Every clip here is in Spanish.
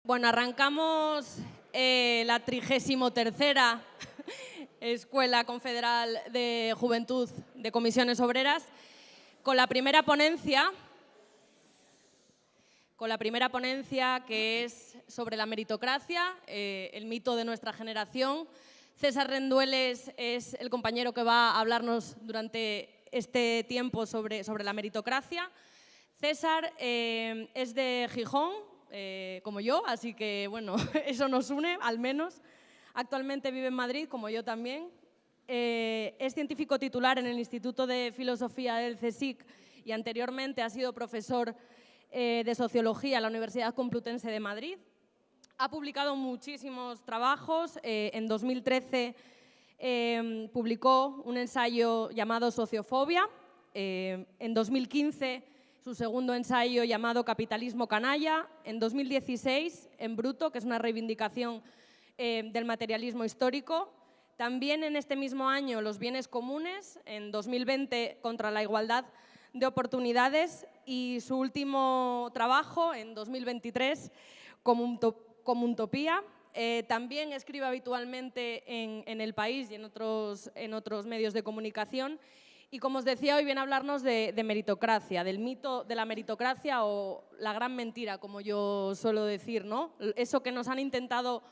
Bueno, arrancamos la 33ª Escuela Confederal de Juventud de Comisiones Obreras con la primera ponencia que es sobre la meritocracia, el mito de nuestra generación. César Rendueles es el compañero que va a hablarnos durante este tiempo sobre la meritocracia. César es de Gijón, como yo, así que bueno, eso nos une, al menos. Actualmente vive en Madrid, como yo también. Es científico titular en el Instituto de Filosofía del CSIC y anteriormente ha sido profesor de Sociología en la Universidad Complutense de Madrid. Ha publicado muchísimos trabajos. En 2013 publicó un ensayo llamado Sociofobia. En 2015 su segundo ensayo llamado Capitalismo canalla. En 2016 En bruto, que es una reivindicación del materialismo histórico. También en este mismo año Los bienes comunes. En 2020 Contra la igualdad de oportunidades. Y su último trabajo en 2023 Como utopía. También escribe habitualmente en El País y en otros medios de comunicación. Y como os decía, hoy viene a hablarnos de meritocracia, del mito de la meritocracia o la gran mentira, como yo suelo decir, ¿no? Eso que nos han intentado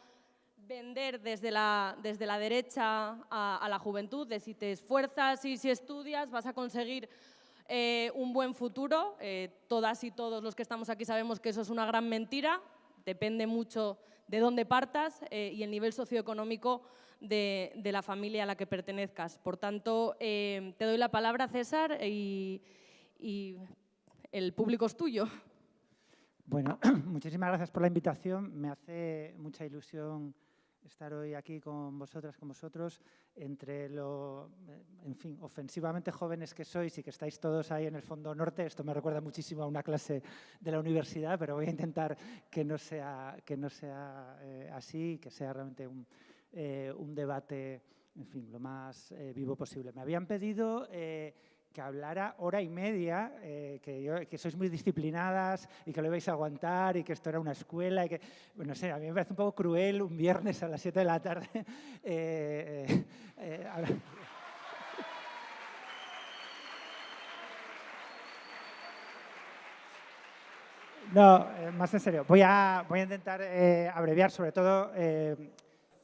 vender desde la derecha a la juventud, de si te esfuerzas y si estudias vas a conseguir un buen futuro. Todas y todos los que estamos aquí sabemos que eso es una gran mentira. Depende mucho de dónde partas y el nivel socioeconómico de la familia a la que pertenezcas. Por tanto, te doy la palabra, César, y el público es tuyo. Bueno, muchísimas gracias por la invitación. Me hace mucha ilusión estar hoy aquí con vosotras, con vosotros, entre en fin, ofensivamente jóvenes que sois y que estáis todos ahí en el fondo norte. Esto me recuerda muchísimo a una clase de la universidad, pero voy a intentar que no sea así, que sea realmente un debate, en fin, lo más vivo posible. Me habían pedido que hablara hora y media, que sois muy disciplinadas y que lo vais a aguantar y que esto era una escuela y que, bueno, no sé, a mí me parece un poco cruel un viernes a las 7 de la tarde. No, más en serio. Voy a intentar abreviar, sobre todo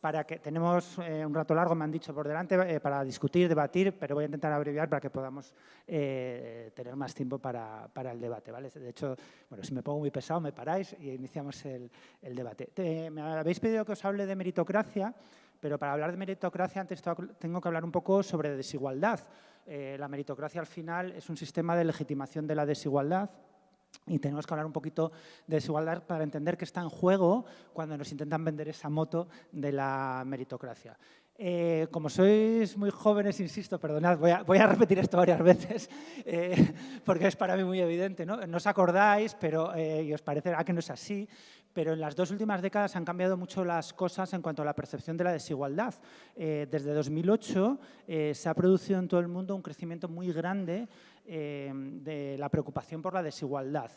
para que tenemos un rato largo, me han dicho, por delante, para discutir, debatir, pero voy a intentar abreviar para que podamos tener más tiempo para el debate, ¿vale? De hecho, bueno, si me pongo muy pesado, me paráis y iniciamos el debate. Me habéis pedido que os hable de meritocracia, pero para hablar de meritocracia antes tengo que hablar un poco sobre desigualdad. La meritocracia, al final, es un sistema de legitimación de la desigualdad. Y tenemos que hablar un poquito de desigualdad para entender qué está en juego cuando nos intentan vender esa moto de la meritocracia. Como sois muy jóvenes, insisto, perdonad, voy a repetir esto varias veces porque es para mí muy evidente, ¿no? No os acordáis, pero y os parecerá que no es así, pero en las 2 últimas décadas han cambiado mucho las cosas en cuanto a la percepción de la desigualdad. Desde 2008 se ha producido en todo el mundo un crecimiento muy grande de la preocupación por la desigualdad.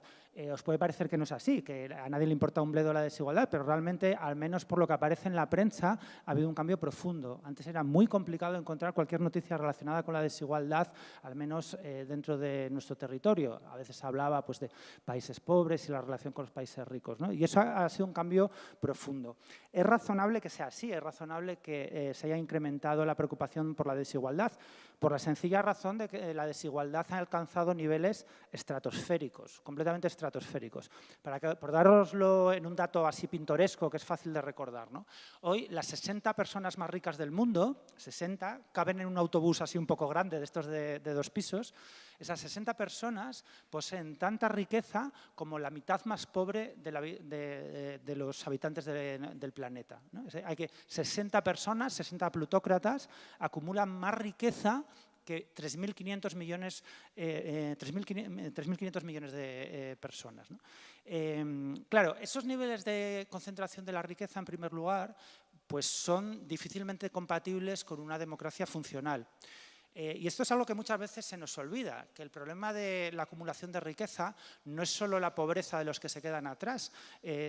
Os puede parecer que no es así, que a nadie le importa un bledo la desigualdad, pero realmente, al menos por lo que aparece en la prensa, ha habido un cambio profundo. Antes era muy complicado encontrar cualquier noticia relacionada con la desigualdad, al menos dentro de nuestro territorio. A veces se hablaba pues, de países pobres y la relación con los países ricos, ¿no? Y eso ha sido un cambio profundo. Es razonable que sea así, es razonable que se haya incrementado la preocupación por la desigualdad, por la sencilla razón de que la desigualdad ha alcanzado niveles estratosféricos, completamente estratosféricos. Por daroslo en un dato así pintoresco que es fácil de recordar, ¿no? Hoy las 60 personas más ricas del mundo, 60, caben en un autobús así un poco grande, de estos de 2 pisos. Esas 60 personas poseen tanta riqueza como la mitad más pobre de los habitantes del planeta, ¿no? Hay que 60 personas, 60 plutócratas, acumulan más riqueza que 3.500 millones de personas, ¿no? Claro, esos niveles de concentración de la riqueza, en primer lugar, pues son difícilmente compatibles con una democracia funcional. Y esto es algo que muchas veces se nos olvida, que el problema de la acumulación de riqueza no es solo la pobreza de los que se quedan atrás,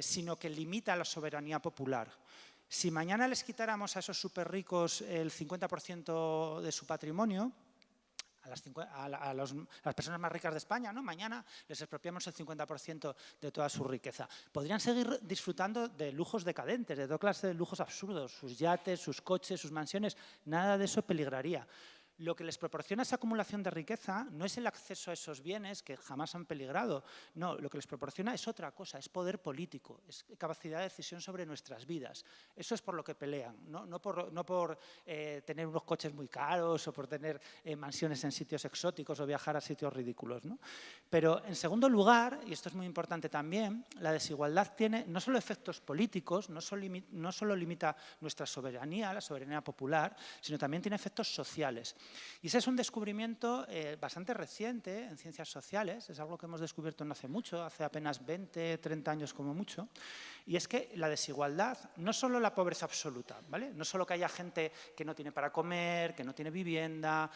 sino que limita la soberanía popular. Si mañana les quitáramos a esos súper ricos el 50% de su patrimonio, a las personas más ricas de España, ¿no? Mañana les expropiamos el 50% de toda su riqueza. Podrían seguir disfrutando de lujos decadentes, de toda clase de lujos absurdos, sus yates, sus coches, sus mansiones, nada de eso peligraría. Lo que les proporciona esa acumulación de riqueza no es el acceso a esos bienes que jamás han peligrado, no, lo que les proporciona es otra cosa, es poder político, es capacidad de decisión sobre nuestras vidas. Eso es por lo que pelean, no por tener unos coches muy caros o por tener mansiones en sitios exóticos o viajar a sitios ridículos, ¿no? Pero, en segundo lugar, y esto es muy importante también, la desigualdad tiene no solo efectos políticos, no solo limita nuestra soberanía, la soberanía popular, sino también tiene efectos sociales. Y ese es un descubrimiento bastante reciente en ciencias sociales, es algo que hemos descubierto no hace mucho, hace apenas 20, 30 años como mucho, y es que la desigualdad, no solo la pobreza absoluta, ¿vale? No solo que haya gente que no tiene para comer, que no tiene vivienda,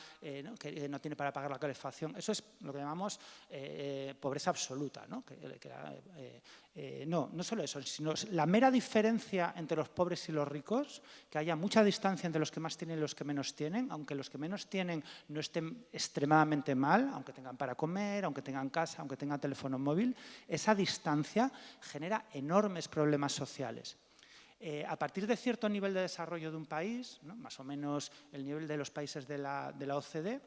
¿no? Que no tiene para pagar la calefacción, eso es lo que llamamos pobreza absoluta, ¿no? No solo eso, sino la mera diferencia entre los pobres y los ricos, que haya mucha distancia entre los que más tienen y los que menos tienen, aunque los que menos tienen no estén extremadamente mal, aunque tengan para comer, aunque tengan casa, aunque tengan teléfono móvil, esa distancia genera enormes problemas sociales. A partir de cierto nivel de desarrollo de un país, ¿no? Más o menos el nivel de los países de la OCDE,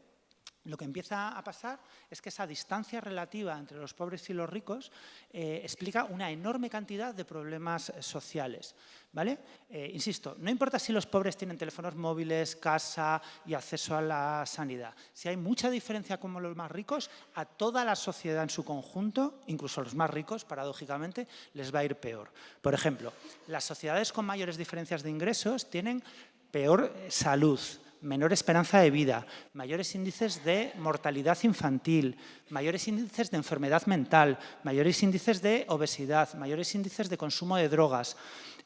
lo que empieza a pasar es que esa distancia relativa entre los pobres y los ricos explica una enorme cantidad de problemas sociales, ¿vale? Insisto, no importa si los pobres tienen teléfonos móviles, casa y acceso a la sanidad. Si hay mucha diferencia con los más ricos, a toda la sociedad en su conjunto, incluso a los más ricos, paradójicamente, les va a ir peor. Por ejemplo, las sociedades con mayores diferencias de ingresos tienen peor salud, menor esperanza de vida, mayores índices de mortalidad infantil, mayores índices de enfermedad mental, mayores índices de obesidad, mayores índices de consumo de drogas.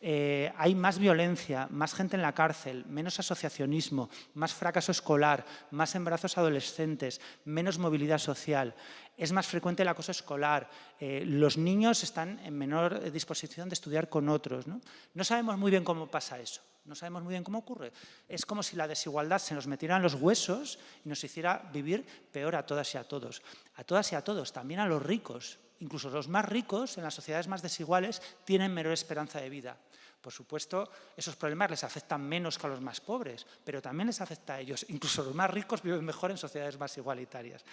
Hay más violencia, más gente en la cárcel, menos asociacionismo, más fracaso escolar, más embarazos adolescentes, menos movilidad social. Es más frecuente el acoso escolar, los niños están en menor disposición de estudiar con otros, ¿no? No sabemos muy bien cómo pasa eso, no sabemos muy bien cómo ocurre. Es como si la desigualdad se nos metiera en los huesos y nos hiciera vivir peor a todas y a todos. A todas y a todos, también a los ricos. Incluso los más ricos, en las sociedades más desiguales, tienen menor esperanza de vida. Por supuesto, esos problemas les afectan menos que a los más pobres, pero también les afecta a ellos. Incluso los más ricos viven mejor en sociedades más igualitarias.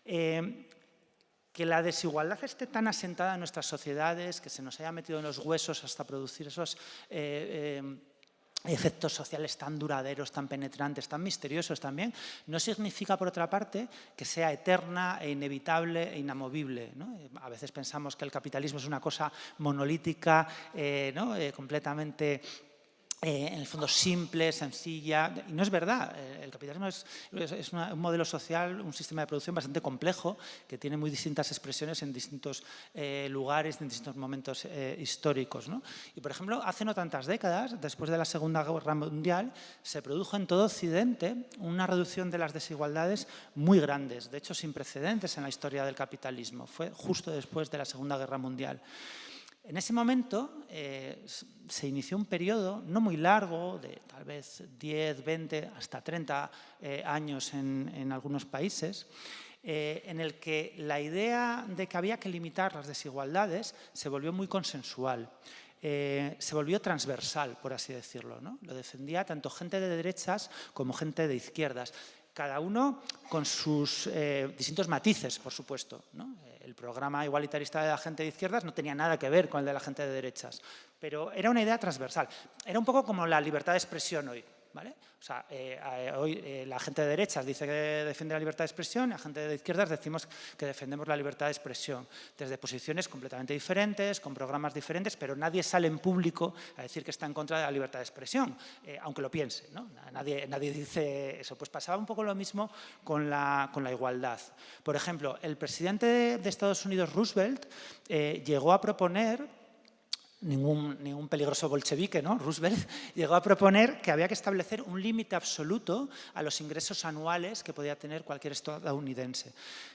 Que la desigualdad esté tan asentada en nuestras sociedades, que se nos haya metido en los huesos hasta producir esos efectos sociales tan duraderos, tan penetrantes, tan misteriosos también, no significa, por otra parte, que sea eterna e inevitable e inamovible, ¿no? A veces pensamos que el capitalismo es una cosa monolítica, ¿no? Completamente en el fondo simple, sencilla, y no es verdad. El capitalismo es un modelo social, un sistema de producción bastante complejo, que tiene muy distintas expresiones en distintos lugares, en distintos momentos históricos, ¿no? Y, por ejemplo, hace no tantas décadas, después de la Segunda Guerra Mundial, se produjo en todo Occidente una reducción de las desigualdades muy grandes, de hecho sin precedentes en la historia del capitalismo. Fue justo después de la Segunda Guerra Mundial. En ese momento se inició un periodo no muy largo, de tal vez 10, 20, hasta 30 años en algunos países, en el que la idea de que había que limitar las desigualdades se volvió muy consensual. Se volvió transversal, por así decirlo, ¿no? Lo defendía tanto gente de derechas como gente de izquierdas, cada uno con sus distintos matices, por supuesto, ¿no? El programa igualitarista de la gente de izquierdas no tenía nada que ver con el de la gente de derechas, pero era una idea transversal. Era un poco como la libertad de expresión hoy, ¿vale? O sea, hoy la gente de derechas dice que defiende la libertad de expresión y la gente de izquierdas decimos que defendemos la libertad de expresión, desde posiciones completamente diferentes, con programas diferentes, pero nadie sale en público a decir que está en contra de la libertad de expresión, aunque lo piense, ¿no? Nadie dice eso. Pues pasaba un poco lo mismo con la igualdad. Por ejemplo, el presidente de Estados Unidos, Roosevelt, llegó a proponer ningún peligroso bolchevique, ¿no? Roosevelt llegó a proponer que había que establecer un límite absoluto a los ingresos anuales que podía tener cualquier estadounidense.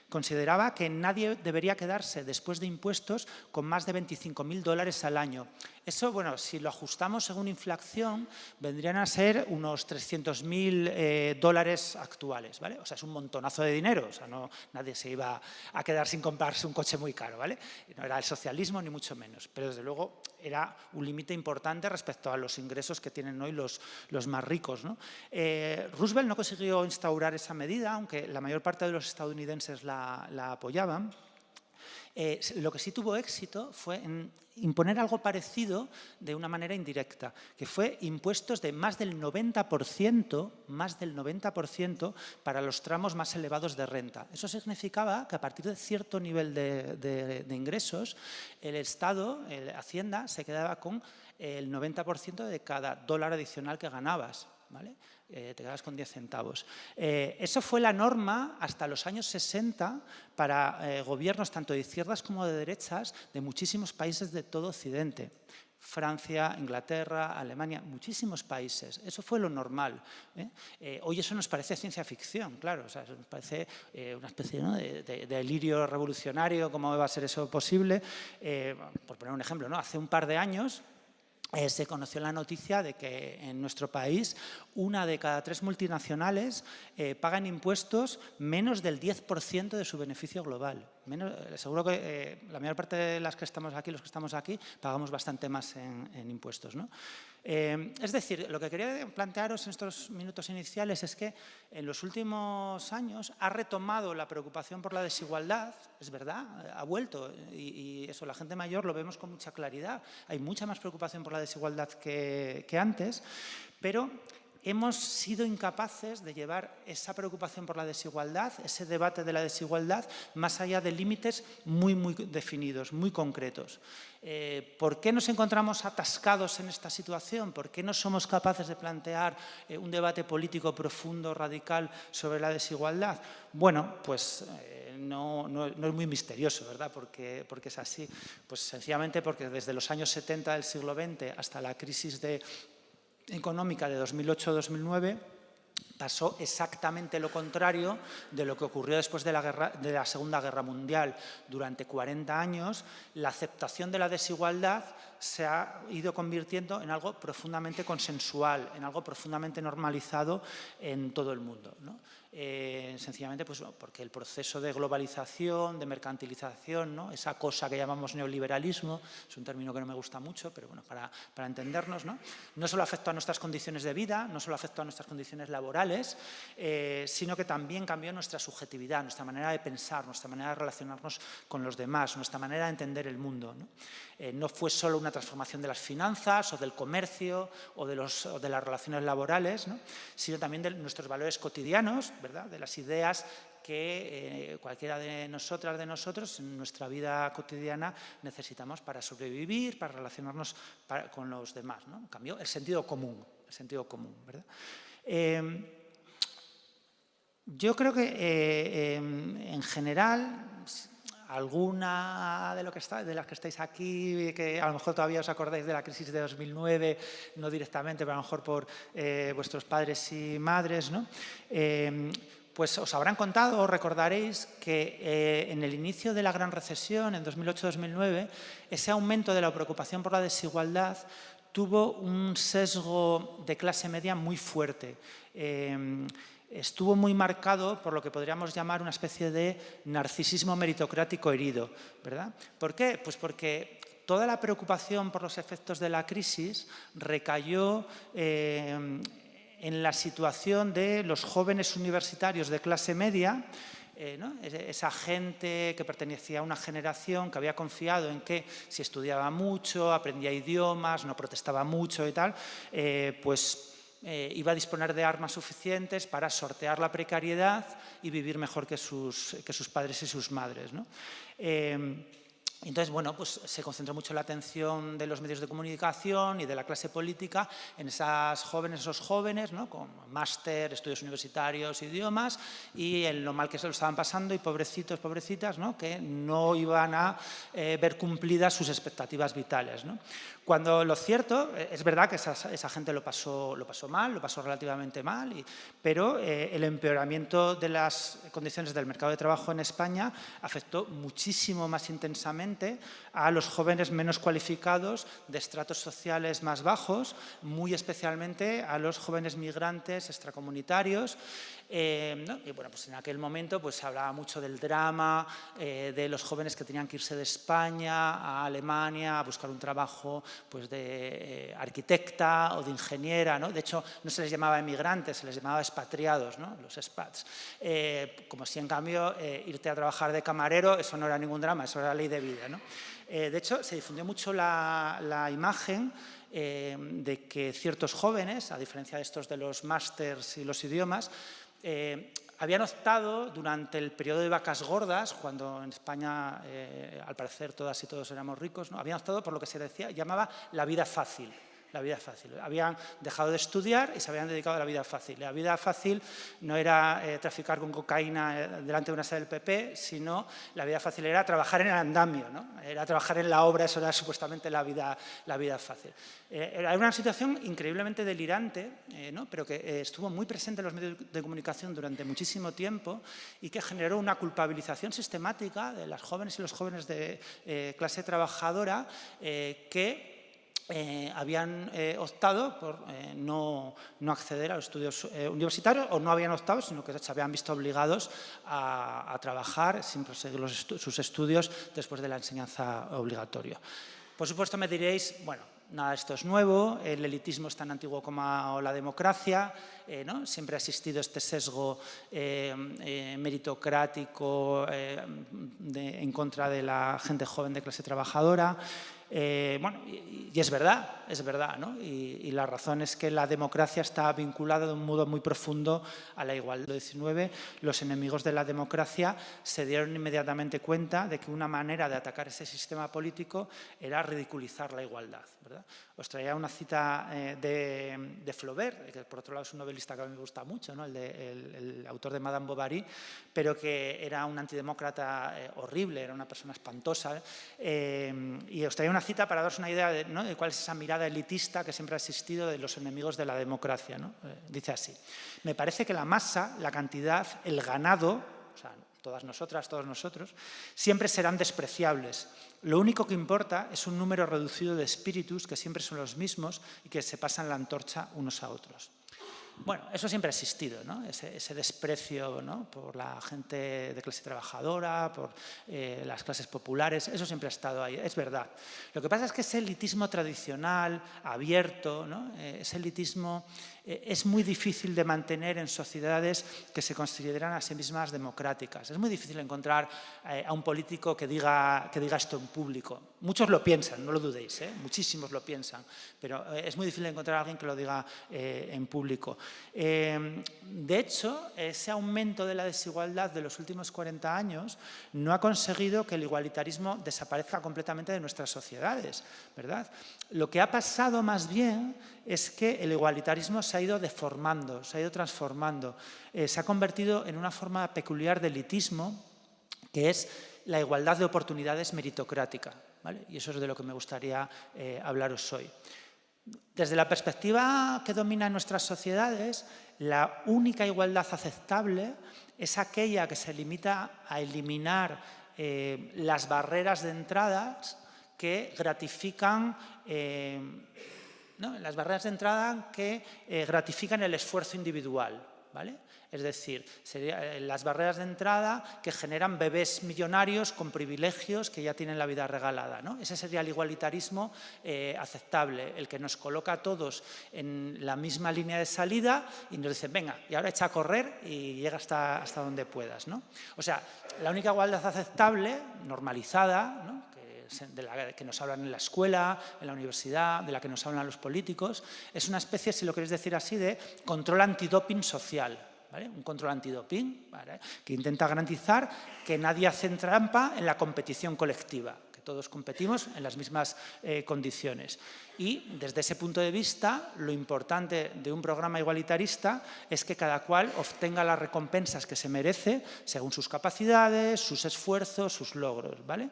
Consideraba que nadie debería quedarse después de impuestos con más de $25.000 al año. Eso, bueno, si lo ajustamos según inflación, vendrían a ser unos $300.000 actuales, ¿vale? O sea, es un montonazo de dinero, o sea, nadie se iba a quedar sin comprarse un coche muy caro, ¿vale? No era el socialismo ni mucho menos, pero desde luego era un límite importante respecto a los ingresos que tienen hoy los más ricos, ¿no? Roosevelt no consiguió instaurar esa medida, aunque la mayor parte de los estadounidenses la apoyaban. Lo que sí tuvo éxito fue en imponer algo parecido de una manera indirecta, que fue impuestos de más del 90% para los tramos más elevados de renta. Eso significaba que a partir de cierto nivel de ingresos, el Estado, Hacienda, se quedaba con el 90% de cada dólar adicional que ganabas, ¿vale? Te quedas con 10 centavos. Eso fue la norma hasta los años 60 para gobiernos tanto de izquierdas como de derechas de muchísimos países de todo Occidente. Francia, Inglaterra, Alemania, muchísimos países. Eso fue lo normal. Hoy eso nos parece ciencia ficción, claro. O sea, nos parece una especie, ¿no?, de delirio revolucionario. ¿Cómo va a ser eso posible? Por poner un ejemplo, ¿no? Hace un par de años se conoció la noticia de que en nuestro país 1 de cada 3 multinacionales pagan impuestos menos del 10% de su beneficio global. Seguro que la mayor parte de los que estamos aquí, pagamos bastante más en impuestos, ¿no? Es decir, lo que quería plantearos en estos minutos iniciales es que en los últimos años ha retomado la preocupación por la desigualdad, es verdad, ha vuelto, y eso, la gente mayor lo vemos con mucha claridad. Hay mucha más preocupación por la desigualdad que antes, pero hemos sido incapaces de llevar esa preocupación por la desigualdad, ese debate de la desigualdad, más allá de límites muy definidos, muy concretos. ¿Por qué nos encontramos atascados en esta situación? ¿Por qué no somos capaces de plantear un debate político profundo, radical, sobre la desigualdad? Bueno, pues no es muy misterioso, ¿verdad? Porque es así. Pues sencillamente porque desde los años 70 del siglo XX hasta la crisis económica de 2008-2009 pasó exactamente lo contrario de lo que ocurrió después de la Segunda Guerra Mundial. Durante 40 años, la aceptación de la desigualdad se ha ido convirtiendo en algo profundamente consensual, en algo profundamente normalizado en todo el mundo, ¿no? Sencillamente pues, porque el proceso de globalización, de mercantilización, ¿no?, esa cosa que llamamos neoliberalismo, es un término que no me gusta mucho, pero bueno, para entendernos, ¿no? No solo afectó a nuestras condiciones de vida, no solo afectó a nuestras condiciones laborales, sino que también cambió nuestra subjetividad, nuestra manera de pensar, nuestra manera de relacionarnos con los demás, nuestra manera de entender el mundo, ¿no? No fue solo una transformación de las finanzas o del comercio o de las relaciones laborales, ¿no?, sino también de nuestros valores cotidianos, ¿verdad?, de las ideas que cualquiera de nosotros en nuestra vida cotidiana necesitamos para sobrevivir, para relacionarnos con los demás, ¿no? Cambió el sentido común, ¿verdad? Yo creo que en general alguna de las que estáis aquí, que a lo mejor todavía os acordáis de la crisis de 2009, no directamente, pero a lo mejor por vuestros padres y madres, ¿no?, pues os habrán contado o recordaréis que en el inicio de la gran recesión, en 2008-2009, ese aumento de la preocupación por la desigualdad tuvo un sesgo de clase media muy fuerte. Estuvo muy marcado por lo que podríamos llamar una especie de narcisismo meritocrático herido, ¿verdad? ¿Por qué? Pues porque toda la preocupación por los efectos de la crisis recayó en la situación de los jóvenes universitarios de clase media, ¿no?, esa gente que pertenecía a una generación que había confiado en que si estudiaba mucho, aprendía idiomas, no protestaba mucho y tal, iba a disponer de armas suficientes para sortear la precariedad y vivir mejor que sus padres y sus madres, ¿no? Entonces, bueno, pues se concentró mucho la atención de los medios de comunicación y de la clase política en esas jóvenes, esos jóvenes, ¿no? Con máster, estudios universitarios, idiomas, y en lo mal que se lo estaban pasando, y pobrecitos, pobrecitas, ¿no? Que no iban a ver cumplidas sus expectativas vitales, ¿no? Cuando lo cierto, es verdad que esa gente lo pasó mal, lo pasó relativamente mal, pero el empeoramiento de las condiciones del mercado de trabajo en España afectó muchísimo más intensamente a los jóvenes menos cualificados de estratos sociales más bajos, muy especialmente a los jóvenes migrantes extracomunitarios. ¿No? Y bueno, pues en aquel momento pues, se hablaba mucho del drama de los jóvenes que tenían que irse de España a Alemania a buscar un trabajo pues, de arquitecta o de ingeniera, ¿no? De hecho, no se les llamaba emigrantes, se les llamaba expatriados, ¿no? Los expats. Como si en cambio irte a trabajar de camarero, eso no era ningún drama, eso era ley de vida, ¿no? De hecho, se difundió mucho la imagen de que ciertos jóvenes, a diferencia de estos de los másters y los idiomas, habían optado durante el periodo de vacas gordas, cuando en España, al parecer, todas y todos éramos ricos, ¿no? Habían optado por lo que se llamaba la vida fácil. La vida fácil. Habían dejado de estudiar y se habían dedicado a la vida fácil. La vida fácil no era traficar con cocaína delante de una sede del PP, sino la vida fácil era trabajar en el andamio, ¿no? Era trabajar en la obra, eso era supuestamente la vida fácil. Era una situación increíblemente delirante, ¿no? Pero que estuvo muy presente en los medios de comunicación durante muchísimo tiempo y que generó una culpabilización sistemática de las jóvenes y los jóvenes de clase trabajadora que habían optado por no acceder a los estudios universitarios, o no habían optado, sino que se habían visto obligados a trabajar sin proseguir sus estudios después de la enseñanza obligatoria. Por supuesto me diréis, bueno, nada de esto es nuevo, el elitismo es tan antiguo como la democracia, ¿no? Siempre ha existido este sesgo meritocrático en contra de la gente joven de clase trabajadora. Bueno, y es verdad, ¿no? Y la razón es que la democracia está vinculada de un modo muy profundo a la igualdad. En el siglo XIX, los enemigos de la democracia se dieron inmediatamente cuenta de que una manera de atacar ese sistema político era ridiculizar la igualdad, ¿verdad? Os traía una cita de Flaubert, que por otro lado es un novelista que a mí me gusta mucho, ¿no? el autor de Madame Bovary, pero que era un antidemócrata horrible, era una persona espantosa. Y os traía una cita para daros una idea ¿no? de cuál es esa mirada elitista que siempre ha existido de los enemigos de la democracia, ¿no? Dice así: me parece que la masa, la cantidad, el ganado, o sea, todas nosotras, todos nosotros, siempre serán despreciables. Lo único que importa es un número reducido de espíritus que siempre son los mismos y que se pasan la antorcha unos a otros. Bueno, eso siempre ha existido, ¿no? Ese desprecio, ¿no? Por la gente de clase trabajadora, por las clases populares, eso siempre ha estado ahí, es verdad. Lo que pasa es que ese elitismo tradicional, abierto, ¿no? Ese elitismo es muy difícil de mantener en sociedades que se consideran a sí mismas democráticas. Es muy difícil encontrar a un político que diga esto en público. Muchos lo piensan, no lo dudéis, muchísimos lo piensan, pero es muy difícil encontrar a alguien que lo diga en público. De hecho, ese aumento de la desigualdad de los últimos 40 años no ha conseguido que el igualitarismo desaparezca completamente de nuestras sociedades, ¿verdad? Lo que ha pasado más bien es que el igualitarismo se ha ido deformando, se ha ido transformando, se ha convertido en una forma peculiar de elitismo que es la igualdad de oportunidades meritocrática, ¿vale? Y eso es de lo que me gustaría hablaros hoy. Desde la perspectiva que domina en nuestras sociedades, la única igualdad aceptable es aquella que se limita a eliminar las barreras de entradas que gratifican ¿no? Las barreras de entrada que gratifican el esfuerzo individual, ¿vale? Es decir, serían las barreras de entrada que generan bebés millonarios con privilegios que ya tienen la vida regalada, ¿no? Ese sería el igualitarismo aceptable, el que nos coloca a todos en la misma línea de salida y nos dice, venga, y ahora echa a correr y llega hasta donde puedas, ¿no? O sea, la única igualdad aceptable, normalizada, ¿no? De la que nos hablan en la escuela, en la universidad, de la que nos hablan los políticos, es una especie, si lo queréis decir así, de control antidoping social, ¿vale? Un control antidoping, ¿vale? Que intenta garantizar que nadie hace trampa en la competición colectiva, que todos competimos en las mismas condiciones. Y desde ese punto de vista, lo importante de un programa igualitarista es que cada cual obtenga las recompensas que se merece según sus capacidades, sus esfuerzos, sus logros, ¿vale?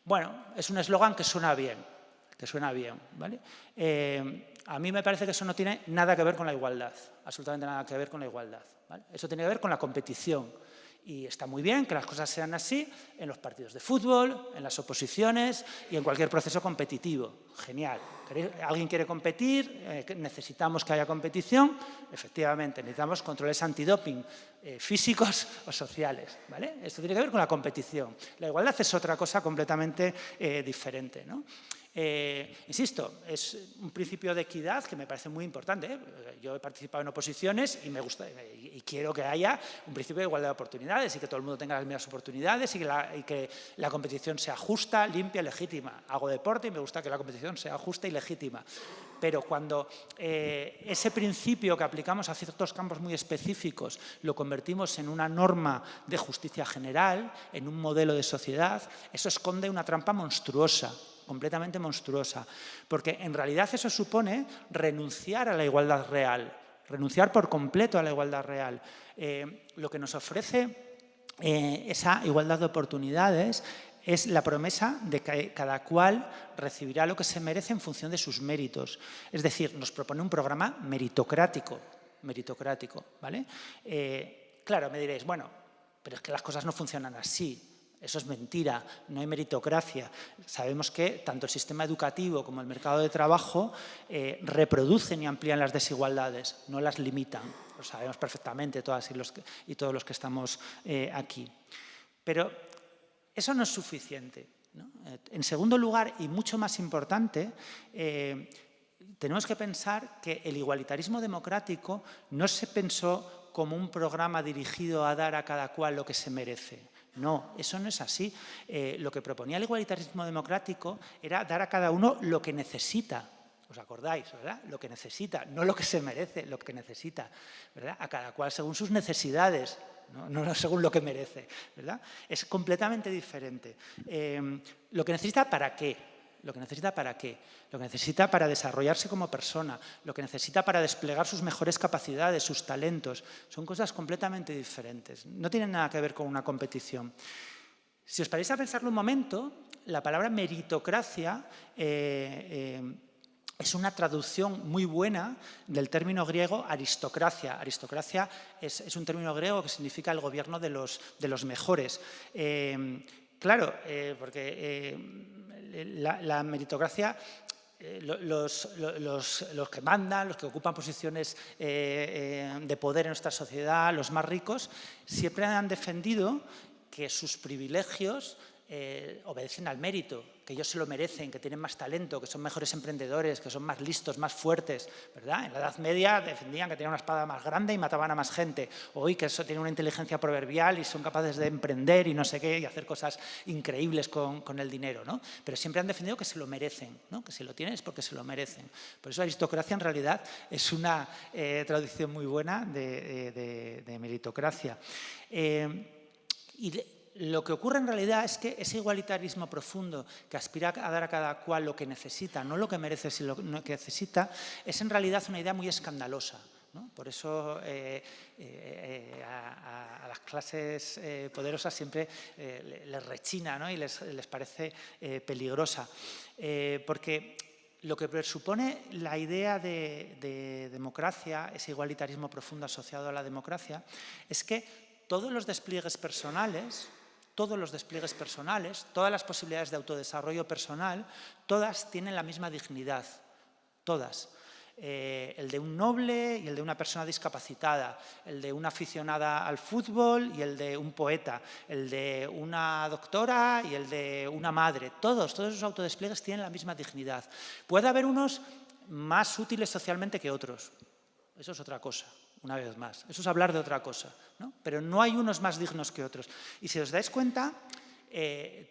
Bueno, es un eslogan que suena bien, ¿vale? A mí me parece que eso no tiene nada que ver con la igualdad, absolutamente nada que ver con la igualdad, ¿vale? Eso tiene que ver con la competición. Y está muy bien que las cosas sean así en los partidos de fútbol, en las oposiciones y en cualquier proceso competitivo. Genial. ¿Alguien quiere competir? ¿Necesitamos que haya competición? Efectivamente, necesitamos controles antidoping físicos o sociales, ¿vale? Esto tiene que ver con la competición. La igualdad es otra cosa completamente diferente, ¿no? Insisto, es un principio de equidad que me parece muy importante, ¿eh? Yo he participado en oposiciones y me gusta y quiero que haya un principio de igualdad de oportunidades y que todo el mundo tenga las mismas oportunidades y que la competición sea justa, limpia y legítima. Hago deporte y me gusta que la competición sea justa y legítima. Pero cuando ese principio que aplicamos a ciertos campos muy específicos lo convertimos en una norma de justicia general, en un modelo de sociedad, eso esconde una trampa monstruosa, completamente monstruosa, porque en realidad eso supone renunciar a la igualdad real, renunciar por completo a la igualdad real. Lo que nos ofrece esa igualdad de oportunidades es la promesa de que cada cual recibirá lo que se merece en función de sus méritos. Es decir, nos propone un programa meritocrático, ¿vale? Claro, me diréis, bueno, pero es que las cosas no funcionan así. Eso es mentira, no hay meritocracia. Sabemos que tanto el sistema educativo como el mercado de trabajo reproducen y amplían las desigualdades, no las limitan. Lo sabemos perfectamente todas y todos los que estamos aquí. Pero eso no es suficiente, ¿no? En segundo lugar, y mucho más importante, tenemos que pensar que el igualitarismo democrático no se pensó como un programa dirigido a dar a cada cual lo que se merece. No, eso no es así. Lo que proponía el igualitarismo democrático era dar a cada uno lo que necesita. ¿Os acordáis, verdad? Lo que necesita, no lo que se merece, lo que necesita, ¿verdad? A cada cual según sus necesidades, no según lo que merece, ¿verdad? Es completamente diferente. Lo que necesita, ¿para qué? Lo que necesita para qué, lo que necesita para desarrollarse como persona, lo que necesita para desplegar sus mejores capacidades, sus talentos, son cosas completamente diferentes. No tienen nada que ver con una competición. Si os paráis a pensarlo un momento, la palabra meritocracia es una traducción muy buena del término griego aristocracia. Aristocracia es un término griego que significa el gobierno de los mejores. Claro, porque la meritocracia, los que mandan, los que ocupan posiciones de poder en nuestra sociedad, los más ricos, siempre han defendido que sus privilegios obedecen al mérito, que ellos se lo merecen, que tienen más talento, que son mejores emprendedores, que son más listos, más fuertes, ¿verdad? En la Edad Media defendían que tenían una espada más grande y mataban a más gente. Hoy que eso tienen una inteligencia proverbial y son capaces de emprender y no sé qué y hacer cosas increíbles con el dinero, ¿no? Pero siempre han defendido que se lo merecen, ¿no? Que si lo tienen es porque se lo merecen. Por eso aristocracia en realidad es una traducción muy buena de meritocracia. Lo que ocurre en realidad es que ese igualitarismo profundo que aspira a dar a cada cual lo que necesita, no lo que merece, sino lo que necesita, es en realidad una idea muy escandalosa, ¿no? Por eso a las clases poderosas siempre les rechina, ¿no? Y les parece peligrosa. Porque lo que presupone la idea de democracia, ese igualitarismo profundo asociado a la democracia, es que todos los despliegues personales, todas las posibilidades de autodesarrollo personal, todas tienen la misma dignidad, todas. El de un noble y el de una persona discapacitada, el de una aficionada al fútbol y el de un poeta, el de una doctora y el de una madre, todos esos autodespliegues tienen la misma dignidad. Puede haber unos más útiles socialmente que otros, eso es otra cosa. Una vez más, eso es hablar de otra cosa, ¿no? Pero no hay unos más dignos que otros. Y si os dais cuenta,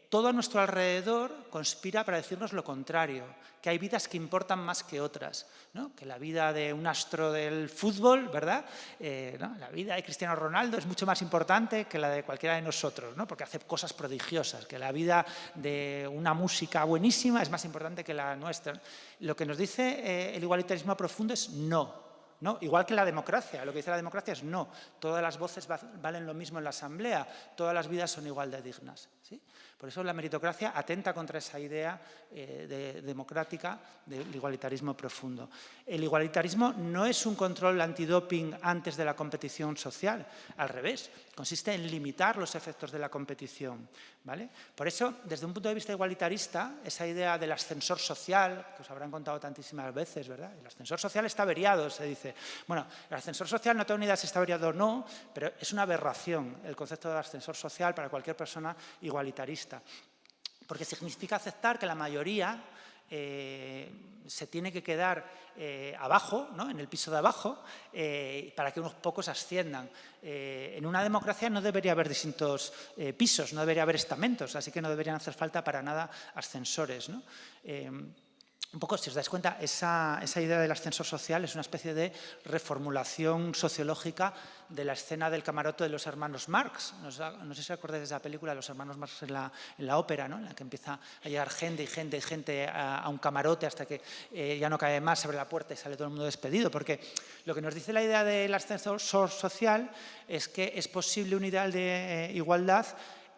todo a nuestro alrededor conspira para decirnos lo contrario, que hay vidas que importan más que otras, ¿no? Que la vida de un astro del fútbol, ¿verdad? ¿No? La vida de Cristiano Ronaldo es mucho más importante que la de cualquiera de nosotros, ¿no? Porque hace cosas prodigiosas, que la vida de una música buenísima es más importante que la nuestra. Lo que nos dice el igualitarismo profundo es no. ¿No? Igual que la democracia, lo que dice la democracia es no, todas las voces valen lo mismo en la asamblea, todas las vidas son igual de dignas, ¿sí? Por eso la meritocracia atenta contra esa idea democrática del igualitarismo profundo. El igualitarismo no es un control antidoping antes de la competición social, al revés, consiste en limitar los efectos de la competición, ¿vale? Por eso, desde un punto de vista igualitarista, esa idea del ascensor social, que os habrán contado tantísimas veces, ¿verdad? El ascensor social está averiado, se dice. Bueno, el ascensor social no tengo ni idea si está averiado o no, pero es una aberración el concepto del ascensor social para cualquier persona igualitarista. Porque significa aceptar que la mayoría se tiene que quedar abajo, ¿no? En el piso de abajo, para que unos pocos asciendan. En una democracia no debería haber distintos pisos, no debería haber estamentos, así que no deberían hacer falta para nada ascensores, ¿no? Un poco, si os dais cuenta, esa idea del ascensor social es una especie de reformulación sociológica de la escena del camarote de los hermanos Marx. No sé si acordáis de esa película de los hermanos Marx en la ópera, ¿no? En la que empieza a llegar gente y gente y gente a un camarote hasta que ya no cabe más, se abre la puerta y sale todo el mundo despedido. Porque lo que nos dice la idea del ascensor social es que es posible un ideal de igualdad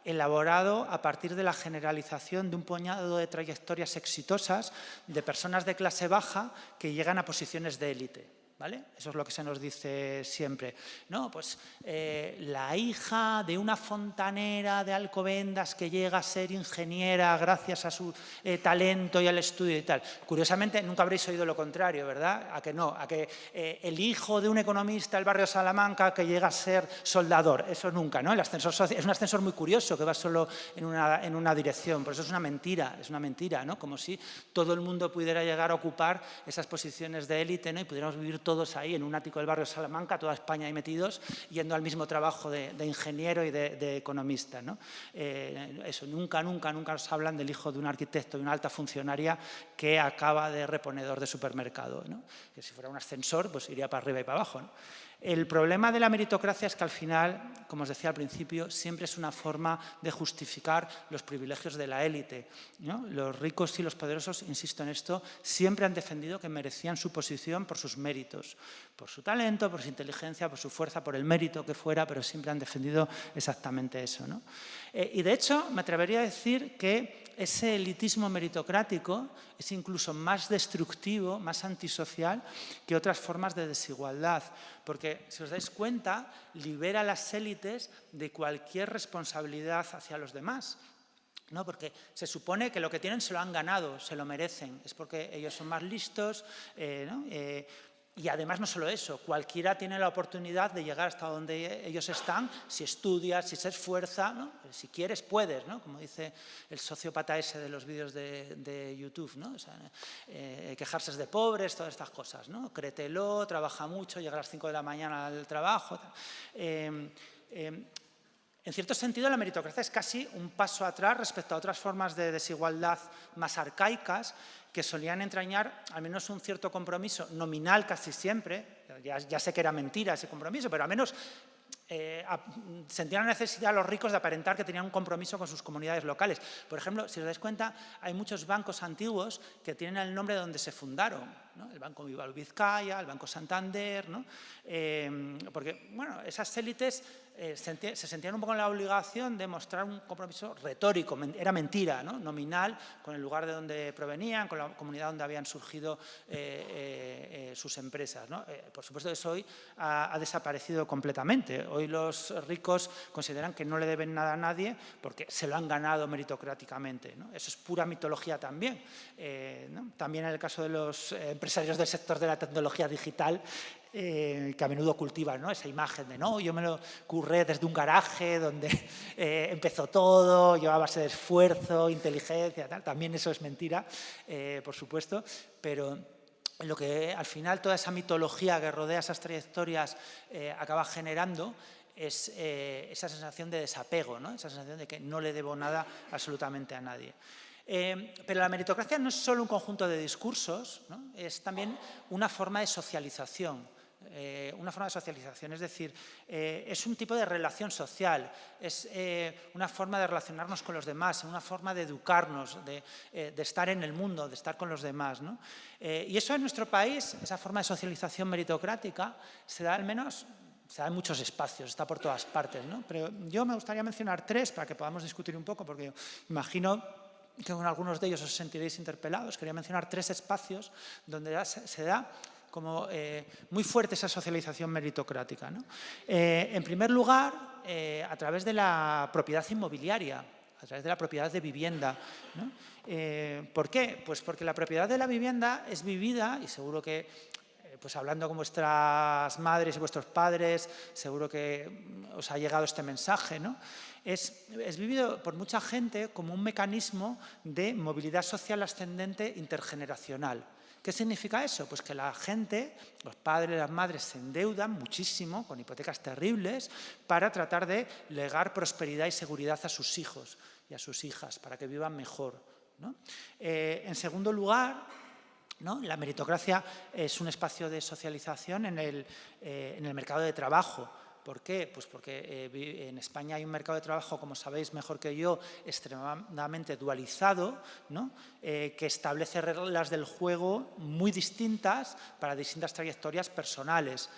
elaborado a partir de la generalización de un puñado de trayectorias exitosas de personas de clase baja que llegan a posiciones de élite. ¿Vale? Eso es lo que se nos dice siempre. No, pues la hija de una fontanera de Alcobendas que llega a ser ingeniera gracias a su talento y al estudio y tal. Curiosamente, nunca habréis oído lo contrario, ¿verdad? A que no, a que el hijo de un economista del barrio Salamanca que llega a ser soldador. Eso nunca, ¿no? El ascensor social es un ascensor muy curioso que va solo en una dirección. Por eso es una mentira, ¿no? Como si todo el mundo pudiera llegar a ocupar esas posiciones de élite, ¿no? Y pudiéramos vivir todos ahí en un ático del barrio Salamanca, toda España ahí metidos, yendo al mismo trabajo de ingeniero y de economista, ¿no? Eso, nunca nos hablan del hijo de un arquitecto y una alta funcionaria que acaba de reponedor de supermercado, ¿no? Que si fuera un ascensor, pues iría para arriba y para abajo, ¿no? El problema de la meritocracia es que al final, como os decía al principio, siempre es una forma de justificar los privilegios de la élite, ¿no? Los ricos y los poderosos, insisto en esto, siempre han defendido que merecían su posición por sus méritos, por su talento, por su inteligencia, por su fuerza, por el mérito que fuera, pero siempre han defendido exactamente eso, ¿no? Y de hecho, me atrevería a decir que ese elitismo meritocrático es incluso más destructivo, más antisocial que otras formas de desigualdad, porque, si os dais cuenta, libera a las élites de cualquier responsabilidad hacia los demás, ¿no? Porque se supone que lo que tienen se lo han ganado, se lo merecen, es porque ellos son más listos, ¿no? Y además no solo eso, cualquiera tiene la oportunidad de llegar hasta donde ellos están si estudias, si se esfuerza, ¿no? Si quieres, puedes, ¿no? Como dice el sociópata ese de los vídeos de YouTube, ¿no? O sea, quejarse de pobres, todas estas cosas, ¿no? Créetelo, trabaja mucho, llega a las 5 de la mañana al trabajo. En cierto sentido, la meritocracia es casi un paso atrás respecto a otras formas de desigualdad más arcaicas que solían entrañar al menos un cierto compromiso nominal casi siempre. Ya sé que era mentira ese compromiso, pero al menos sentían la necesidad los ricos de aparentar que tenían un compromiso con sus comunidades locales. Por ejemplo, si os dais cuenta, hay muchos bancos antiguos que tienen el nombre de donde se fundaron, ¿no? El Banco Bilbao Vizcaya, el Banco Santander, ¿no? Porque, bueno, esas élites se sentían un poco en la obligación de mostrar un compromiso retórico, era mentira, ¿no? Nominal, con el lugar de donde provenían, con la comunidad donde habían surgido sus empresas, ¿no? Por supuesto, eso hoy ha desaparecido completamente. Hoy los ricos consideran que no le deben nada a nadie porque se lo han ganado meritocráticamente, ¿no? Eso es pura mitología también, ¿no? También en el caso de los empresarios del sector de la tecnología digital, que a menudo cultivan, ¿no? Esa imagen de, no, yo me lo curré desde un garaje donde empezó todo, yo a base de esfuerzo, inteligencia, tal. También eso es mentira, por supuesto, pero lo que al final toda esa mitología que rodea esas trayectorias acaba generando es esa sensación de desapego, ¿no? Esa sensación de que no le debo nada absolutamente a nadie. Pero la meritocracia no es solo un conjunto de discursos, ¿no? Es también una forma de socialización. Es decir, es un tipo de relación social, es una forma de relacionarnos con los demás, una forma de educarnos, de estar en el mundo, de estar con los demás, ¿no? Y eso en nuestro país, esa forma de socialización meritocrática, se da en muchos espacios, está por todas partes, ¿no? Pero yo me gustaría mencionar 3 para que podamos discutir un poco, porque imagino que con algunos de ellos os sentiréis interpelados. Quería mencionar 3 espacios donde se da como muy fuerte esa socialización meritocrática, ¿no? En primer lugar, a través de la propiedad inmobiliaria, a través de la propiedad de vivienda, ¿no? ¿Por qué? Pues porque la propiedad de la vivienda es vivida, y seguro que, pues hablando con vuestras madres y vuestros padres, seguro que os ha llegado este mensaje, ¿no? Es vivido por mucha gente como un mecanismo de movilidad social ascendente intergeneracional. ¿Qué significa eso? Pues que la gente, los padres, las madres, se endeudan muchísimo con hipotecas terribles para tratar de legar prosperidad y seguridad a sus hijos y a sus hijas, para que vivan mejor, ¿no? En segundo lugar, ¿no? La meritocracia es un espacio de socialización en el mercado de trabajo. ¿Por qué? Pues porque en España hay un mercado de trabajo, como sabéis mejor que yo, extremadamente dualizado, ¿no? Que establece reglas del juego muy distintas para distintas trayectorias personales.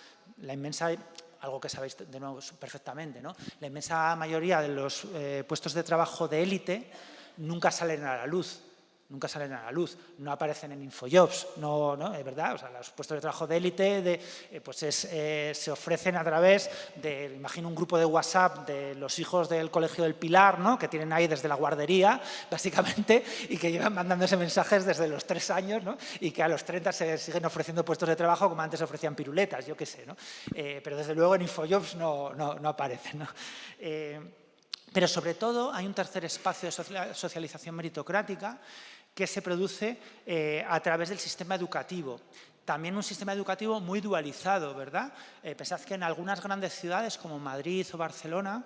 Algo que sabéis de nuevo perfectamente, ¿no? La inmensa mayoría de los puestos de trabajo de élite nunca salen a la luz. Nunca salen a la luz, no aparecen en Infojobs, no, es verdad, o sea, los puestos de trabajo de élite se ofrecen a través de, imagino, un grupo de WhatsApp de los hijos del Colegio del Pilar, ¿no? Que tienen ahí desde la guardería, básicamente, y que llevan mandándose mensajes desde los 3 años, ¿no? Y que a los 30 se siguen ofreciendo puestos de trabajo como antes ofrecían piruletas, yo qué sé, ¿no? Pero desde luego en Infojobs no aparecen, ¿no? Pero sobre todo hay un tercer espacio de socialización meritocrática que se produce a través del sistema educativo. También un sistema educativo muy dualizado, ¿verdad? Pensad que en algunas grandes ciudades como Madrid o Barcelona,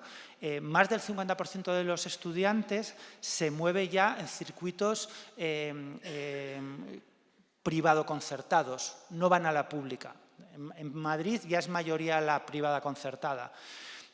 más del 50% de los estudiantes se mueve ya en circuitos privado-concertados, no van a la pública. En Madrid ya es mayoría la privada concertada.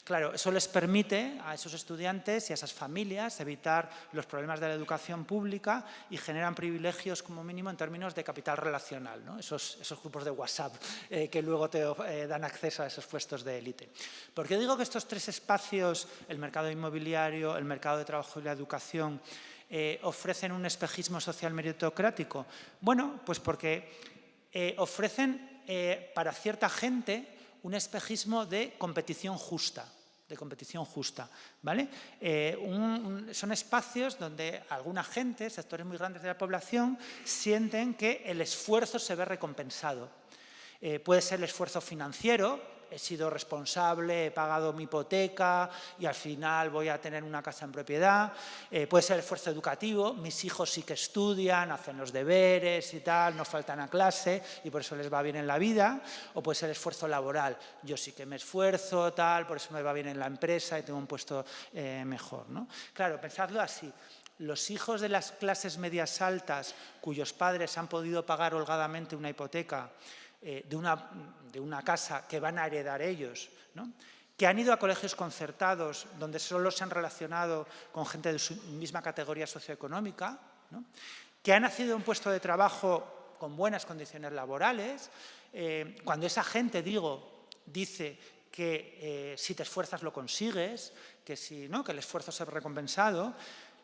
Claro, eso les permite a esos estudiantes y a esas familias evitar los problemas de la educación pública y generan privilegios como mínimo en términos de capital relacional, ¿no? Esos grupos de WhatsApp que luego te dan acceso a esos puestos de élite. ¿Por qué digo que estos 3 espacios, el mercado inmobiliario, el mercado de trabajo y la educación, ofrecen un espejismo social meritocrático? Bueno, pues porque ofrecen para cierta gente un espejismo de competición justa, ¿vale? Son espacios donde alguna gente, sectores muy grandes de la población, sienten que el esfuerzo se ve recompensado. Puede ser el esfuerzo financiero, he sido responsable, he pagado mi hipoteca y al final voy a tener una casa en propiedad. Puede ser el esfuerzo educativo, mis hijos sí que estudian, hacen los deberes y tal, no faltan a clase y por eso les va bien en la vida. O puede ser el esfuerzo laboral, yo sí que me esfuerzo, tal, por eso me va bien en la empresa y tengo un puesto mejor, ¿no? Claro, pensadlo así. Los hijos de las clases medias altas cuyos padres han podido pagar holgadamente una hipoteca de una casa que van a heredar ellos, ¿no? Que han ido a colegios concertados donde solo se han relacionado con gente de su misma categoría socioeconómica, ¿no? Que han nacido en un puesto de trabajo con buenas condiciones laborales, cuando esa gente, dice que si te esfuerzas lo consigues, que el esfuerzo se ve recompensado,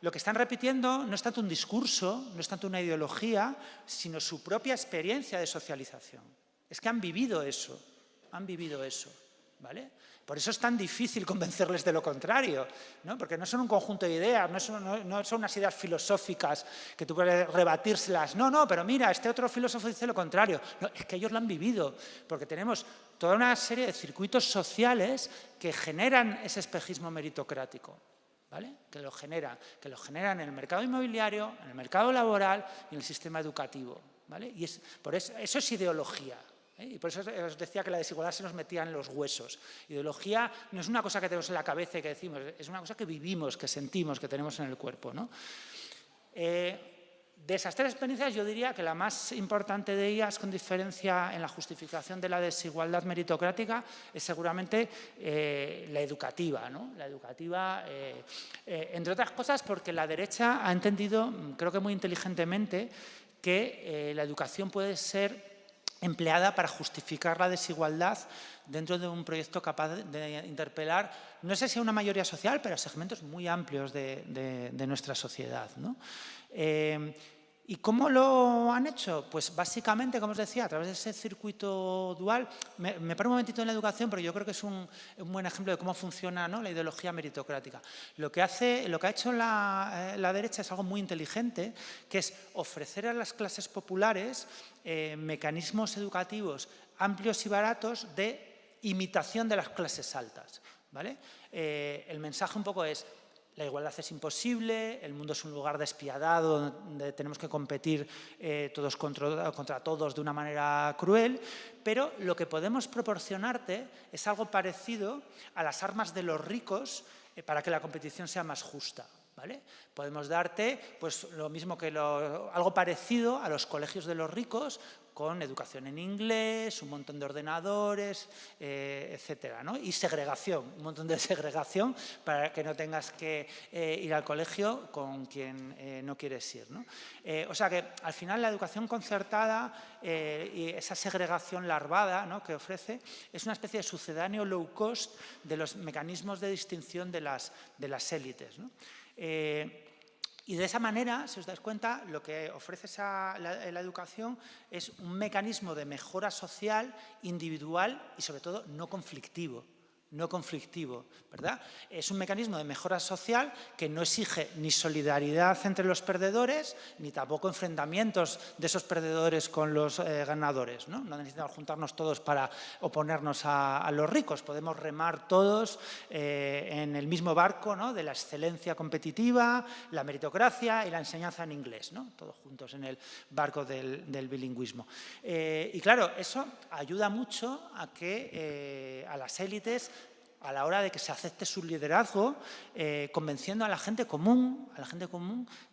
lo que están repitiendo no es tanto un discurso, no es tanto una ideología, sino su propia experiencia de socialización. Es que han vivido eso, ¿vale? Por eso es tan difícil convencerles de lo contrario, ¿no? Porque no son un conjunto de ideas, no son unas ideas filosóficas que tú puedes rebatírselas. No, pero mira, este otro filósofo dice lo contrario. No, es que ellos lo han vivido, porque tenemos toda una serie de circuitos sociales que generan ese espejismo meritocrático, ¿vale? Que lo generan en el mercado inmobiliario, en el mercado laboral y en el sistema educativo, ¿vale? Y por eso es ideología. Y por eso os decía que la desigualdad se nos metía en los huesos. Ideología no es una cosa que tenemos en la cabeza y que decimos, es una cosa que vivimos, que sentimos, que tenemos en el cuerpo, ¿no? De esas tres experiencias yo diría que la más importante de ellas, con diferencia en la justificación de la desigualdad meritocrática, es seguramente la educativa, ¿no? La educativa, entre otras cosas, porque la derecha ha entendido, creo que muy inteligentemente, que la educación puede ser empleada para justificar la desigualdad dentro de un proyecto capaz de interpelar, no sé si a una mayoría social, pero a segmentos muy amplios de nuestra sociedad, ¿no? ¿Y cómo lo han hecho? Pues básicamente, como os decía, a través de ese circuito dual. Me paro un momentito en la educación, pero yo creo que es un buen ejemplo de cómo funciona, ¿no?, la ideología meritocrática. Lo que ha hecho la derecha es algo muy inteligente, que es ofrecer a las clases populares mecanismos educativos amplios y baratos de imitación de las clases altas, ¿vale? El mensaje un poco es: la igualdad es imposible, el mundo es un lugar despiadado donde tenemos que competir todos contra todos de una manera cruel, pero lo que podemos proporcionarte es algo parecido a las armas de los ricos para que la competición sea más justa, ¿vale? Podemos darte pues, lo mismo que algo parecido a los colegios de los ricos, con educación en inglés, un montón de ordenadores, etcétera, ¿no? Y segregación, un montón de segregación para que no tengas que ir al colegio con quien no quieres ir, ¿no? O sea que al final la educación concertada y esa segregación larvada, ¿no?, que ofrece es una especie de sucedáneo low cost de los mecanismos de distinción de las élites, ¿no? Y de esa manera, si os dais cuenta, lo que ofrece la educación es un mecanismo de mejora social, individual y, sobre todo, no conflictivo, ¿verdad? Es un mecanismo de mejora social que no exige ni solidaridad entre los perdedores, ni tampoco enfrentamientos de esos perdedores con los ganadores, ¿no? No necesitamos juntarnos todos para oponernos a los ricos, podemos remar todos en el mismo barco, ¿no?, de la excelencia competitiva, la meritocracia y la enseñanza en inglés, ¿no?, todos juntos en el barco del bilingüismo. Y claro, eso ayuda mucho a que a las élites, a la hora de que se acepte su liderazgo, convenciendo a la gente común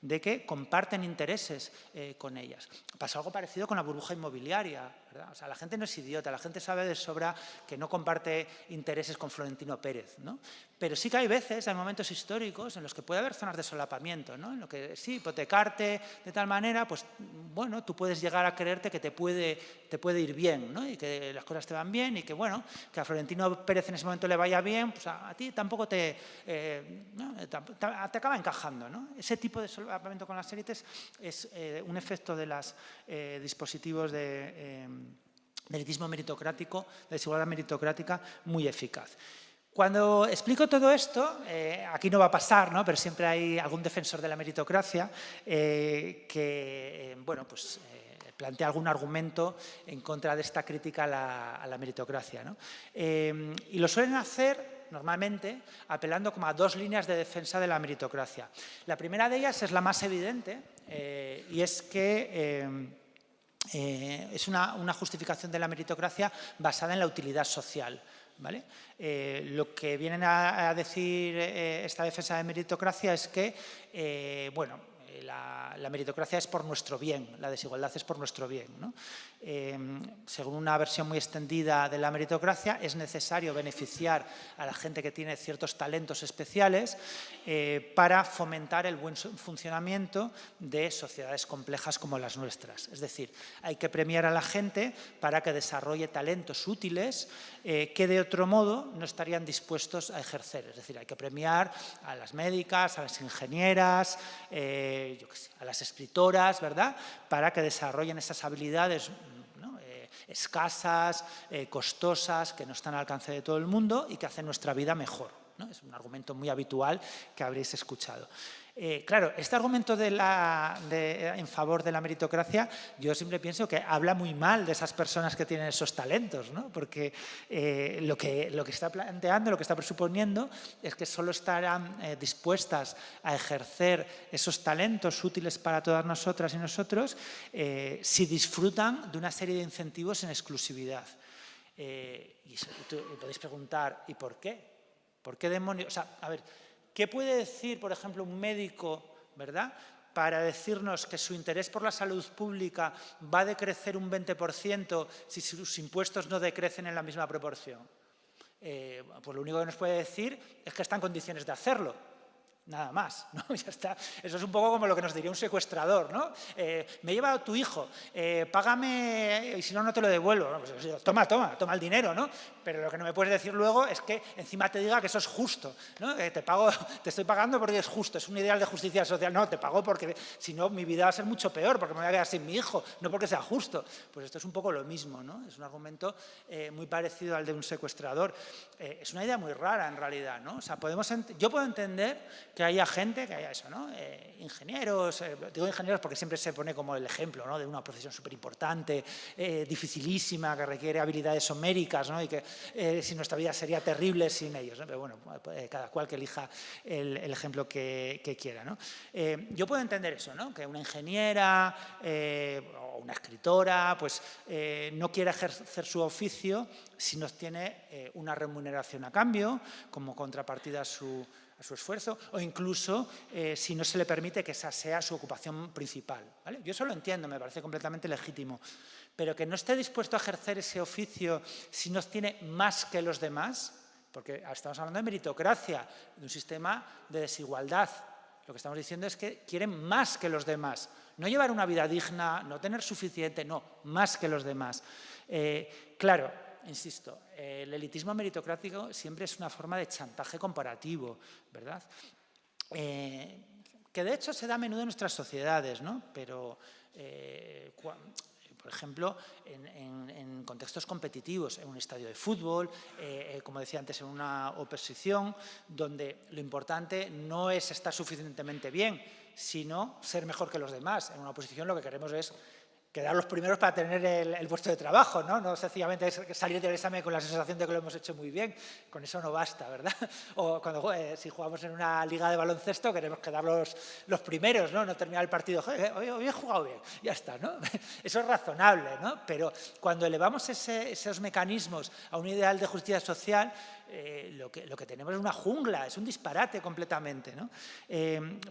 de que comparten intereses con ellas. Pasó algo parecido con la burbuja inmobiliaria, ¿verdad? O sea, la gente no es idiota, la gente sabe de sobra que no comparte intereses con Florentino Pérez, ¿no? Pero sí que hay veces, hay momentos históricos en los que puede haber zonas de solapamiento, ¿no? En lo que sí, hipotecarte de tal manera, pues bueno, tú puedes llegar a creerte que te puede ir bien, ¿no? Y que las cosas te van bien y que, bueno, que a Florentino Pérez en ese momento le vaya bien, pues a ti tampoco te acaba encajando, ¿no? Ese tipo de solapamiento con las élites es un efecto de los dispositivos de elitismo meritocrático, de desigualdad meritocrática, muy eficaz. Cuando explico todo esto, aquí no va a pasar, ¿no?, pero siempre hay algún defensor de la meritocracia que, bueno, pues plantea algún argumento en contra de esta crítica a la meritocracia, ¿no? Y lo suelen hacer normalmente apelando como a dos líneas de defensa de la meritocracia. La primera de ellas es la más evidente y es que es una justificación de la meritocracia basada en la utilidad social, ¿vale? Lo que vienen a decir esta defensa de meritocracia es que, bueno, la meritocracia es por nuestro bien, la desigualdad es por nuestro bien, ¿no? Según una versión muy extendida de la meritocracia, es necesario beneficiar a la gente que tiene ciertos talentos especiales para fomentar el buen funcionamiento de sociedades complejas como las nuestras. Es decir, hay que premiar a la gente para que desarrolle talentos útiles que de otro modo no estarían dispuestos a ejercer. Es decir, hay que premiar a las médicas, a las ingenieras, yo qué sé, a las escritoras, ¿verdad?, para que desarrollen esas habilidades, ¿no?, escasas, costosas, que no están al alcance de todo el mundo y que hacen nuestra vida mejor, ¿no? Es un argumento muy habitual que habréis escuchado. Claro, este argumento en favor de la meritocracia, yo siempre pienso que habla muy mal de esas personas que tienen esos talentos, ¿no? Porque lo que está planteando, lo que está presuponiendo es que solo estarán dispuestas a ejercer esos talentos útiles para todas nosotras y nosotros si disfrutan de una serie de incentivos en exclusividad. Y podéis preguntar, ¿y por qué? ¿Por qué demonios? O sea, a ver, ¿qué puede decir, por ejemplo, un médico, ¿verdad?, para decirnos que su interés por la salud pública va a decrecer un 20% si sus impuestos no decrecen en la misma proporción? Pues lo único que nos puede decir es que está en condiciones de hacerlo. Nada más, ¿no? Ya está. Eso es un poco como lo que nos diría un secuestrador, ¿no? Me he llevado a tu hijo, págame y si no, no te lo devuelvo. ¿No? Pues, toma el dinero, ¿no? Pero lo que no me puedes decir luego es que encima te diga que eso es justo, ¿no? Te estoy pagando porque es justo, es un ideal de justicia social. No, te pago porque si no mi vida va a ser mucho peor, porque me voy a quedar sin mi hijo, no porque sea justo. Pues esto es un poco lo mismo, ¿no? Es un argumento muy parecido al de un secuestrador. Es una idea muy rara en realidad, ¿no? O sea, yo puedo entender que haya gente, que haya eso, ¿no? Ingenieros, digo ingenieros porque siempre se pone como el ejemplo, ¿no?, de una profesión súper importante, dificilísima, que requiere habilidades homéricas, ¿no?, y que si nuestra vida sería terrible sin ellos, ¿no? Pero bueno, cada cual que elija el ejemplo que quiera, ¿no? Yo puedo entender eso, ¿no?, que una ingeniera o una escritora pues no quiere ejercer su oficio si no tiene una remuneración a cambio como contrapartida a su esfuerzo, o incluso si no se le permite que esa sea su ocupación principal, ¿vale? Yo eso lo entiendo, me parece completamente legítimo, pero que no esté dispuesto a ejercer ese oficio si no tiene más que los demás, porque estamos hablando de meritocracia, de un sistema de desigualdad. Lo que estamos diciendo es que quieren más que los demás, no llevar una vida digna, no tener suficiente, no, más que los demás. Claro, insisto, el elitismo meritocrático siempre es una forma de chantaje comparativo, ¿verdad? Que de hecho se da a menudo en nuestras sociedades, ¿no? Pero, por ejemplo, en contextos competitivos, en un estadio de fútbol, como decía antes, en una oposición, donde lo importante no es estar suficientemente bien, sino ser mejor que los demás. En una oposición lo que queremos es quedar los primeros para tener el puesto de trabajo, ¿no? No sencillamente salir del examen con la sensación de que lo hemos hecho muy bien. Con eso no basta, ¿verdad? O si jugamos en una liga de baloncesto queremos quedar los primeros, ¿no? No terminar el partido, hoy he jugado bien, ya está, ¿no? Eso es razonable, ¿no? Pero cuando elevamos esos mecanismos a un ideal de justicia social, lo que tenemos es una jungla, es un disparate completamente, ¿no?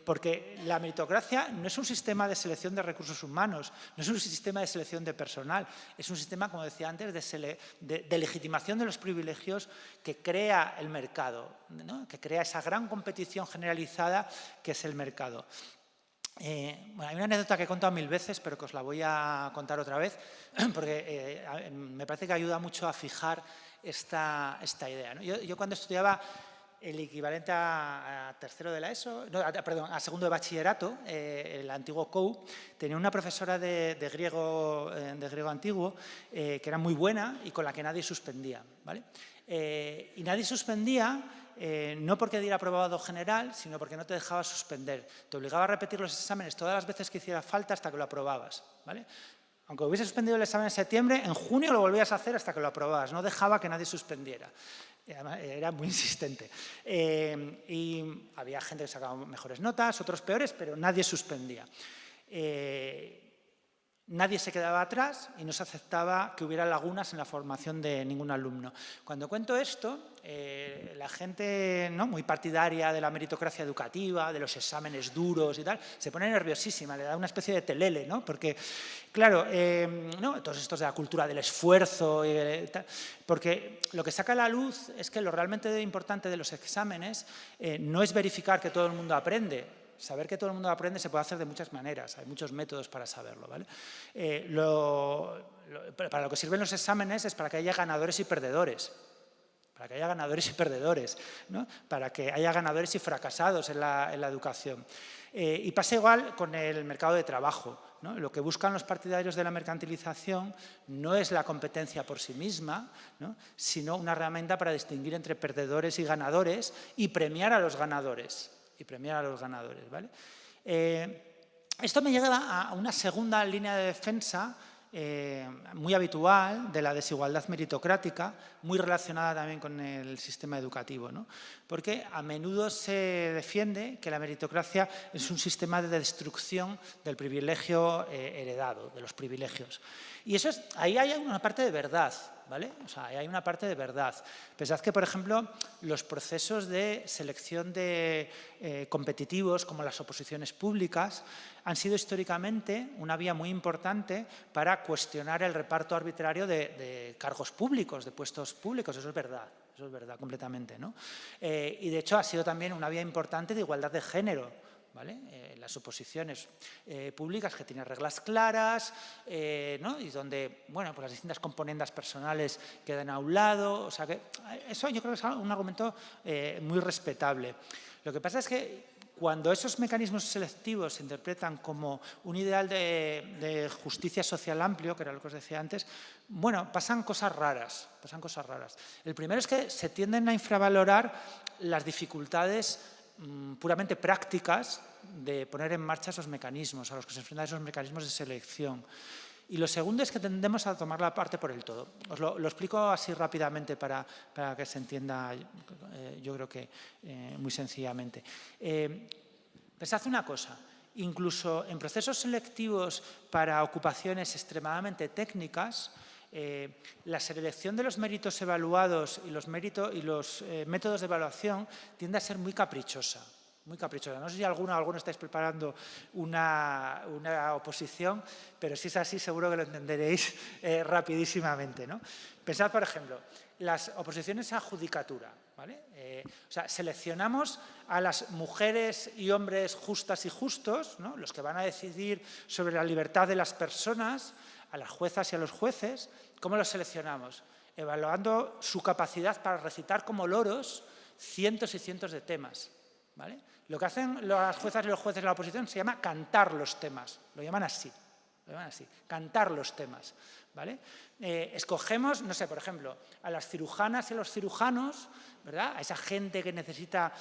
Porque la meritocracia no es un sistema de selección de recursos humanos, no es un sistema de selección de personal, es un sistema, como decía antes, de legitimación de los privilegios que crea el mercado, ¿no?, que crea esa gran competición generalizada que es el mercado. Bueno, hay una anécdota que he contado 1000 veces, pero que os la voy a contar otra vez, porque me parece que ayuda mucho a fijar esta idea, ¿no? Yo cuando estudiaba el equivalente a tercero de la ESO, no, perdón, a segundo de bachillerato, el antiguo COU, tenía una profesora de griego antiguo que era muy buena y con la que nadie suspendía, ¿vale? Y nadie suspendía no porque diera aprobado general, sino porque no te dejaba suspender. Te obligaba a repetir los exámenes todas las veces que hiciera falta hasta que lo aprobabas, ¿vale? Aunque hubiese suspendido el examen en septiembre, en junio lo volvías a hacer hasta que lo aprobabas. No dejaba que nadie suspendiera. Era muy insistente. Y había gente que sacaba mejores notas, otros peores, pero nadie suspendía. Nadie se quedaba atrás y no se aceptaba que hubiera lagunas en la formación de ningún alumno. Cuando cuento esto, la gente, ¿no?, muy partidaria de la meritocracia educativa, de los exámenes duros y tal, se pone nerviosísima, le da una especie de telele, ¿no? Porque, claro, ¿no?, todos estos de la cultura del esfuerzo, porque lo que saca a la luz es que lo realmente importante de los exámenes no es verificar que todo el mundo aprende. Saber que todo el mundo aprende se puede hacer de muchas maneras, hay muchos métodos para saberlo, ¿vale? Para lo que sirven los exámenes es para que haya ganadores y perdedores. Para que haya ganadores y perdedores, ¿no? Para que haya ganadores y fracasados en la educación. Y pasa igual con el mercado de trabajo, ¿no? Lo que buscan los partidarios de la mercantilización no es la competencia por sí misma, ¿no?, sino una herramienta para distinguir entre perdedores y ganadores y premiar a los ganadores. y premiar a los ganadores, ¿vale? Esto me lleva a una segunda línea de defensa muy habitual de la desigualdad meritocrática, muy relacionada también con el sistema educativo, ¿no? Porque a menudo se defiende que la meritocracia es un sistema de destrucción del privilegio heredado, de los privilegios. Y eso ahí hay una parte de verdad, ¿vale? O sea, hay una parte de verdad. Pensad que, por ejemplo, los procesos de selección de competitivos, como las oposiciones públicas, han sido históricamente una vía muy importante para cuestionar el reparto arbitrario de cargos públicos, de puestos públicos. Eso es verdad completamente, ¿no? Y de hecho ha sido también una vía importante de igualdad de género, ¿vale? Las oposiciones públicas que tienen reglas claras, ¿no? Y donde, bueno, pues las distintas componendas personales quedan a un lado. O sea que eso yo creo que es un argumento muy respetable. Lo que pasa es que cuando esos mecanismos selectivos se interpretan como un ideal de justicia social amplio, que era lo que os decía antes, bueno, pasan cosas raras. El primero es que se tienden a infravalorar las dificultades puramente prácticas de poner en marcha esos mecanismos, a los que se enfrentan esos mecanismos de selección. Y lo segundo es que tendemos a tomar la parte por el todo. Os lo explico así rápidamente para que se entienda, yo creo que muy sencillamente. Pensad una cosa, incluso en procesos selectivos para ocupaciones extremadamente técnicas, la selección de los méritos evaluados y los métodos de evaluación tiende a ser muy caprichosa. Muy caprichosa. No sé si alguno estáis preparando una oposición, pero si es así seguro que lo entenderéis rapidísimamente, ¿no? Pensad, por ejemplo, las oposiciones a judicatura, ¿vale? O sea, seleccionamos a las mujeres y hombres justas y justos, ¿no? Los que van a decidir sobre la libertad de las personas, a las juezas y a los jueces. ¿Cómo los seleccionamos? Evaluando su capacidad para recitar como loros cientos y cientos de temas, ¿vale? Lo que hacen las juezas y los jueces de la oposición se llama cantar los temas, lo llaman así, cantar los temas, ¿vale? Escogemos, no sé, por ejemplo, a las cirujanas y a los cirujanos, ¿verdad? A esa gente que necesita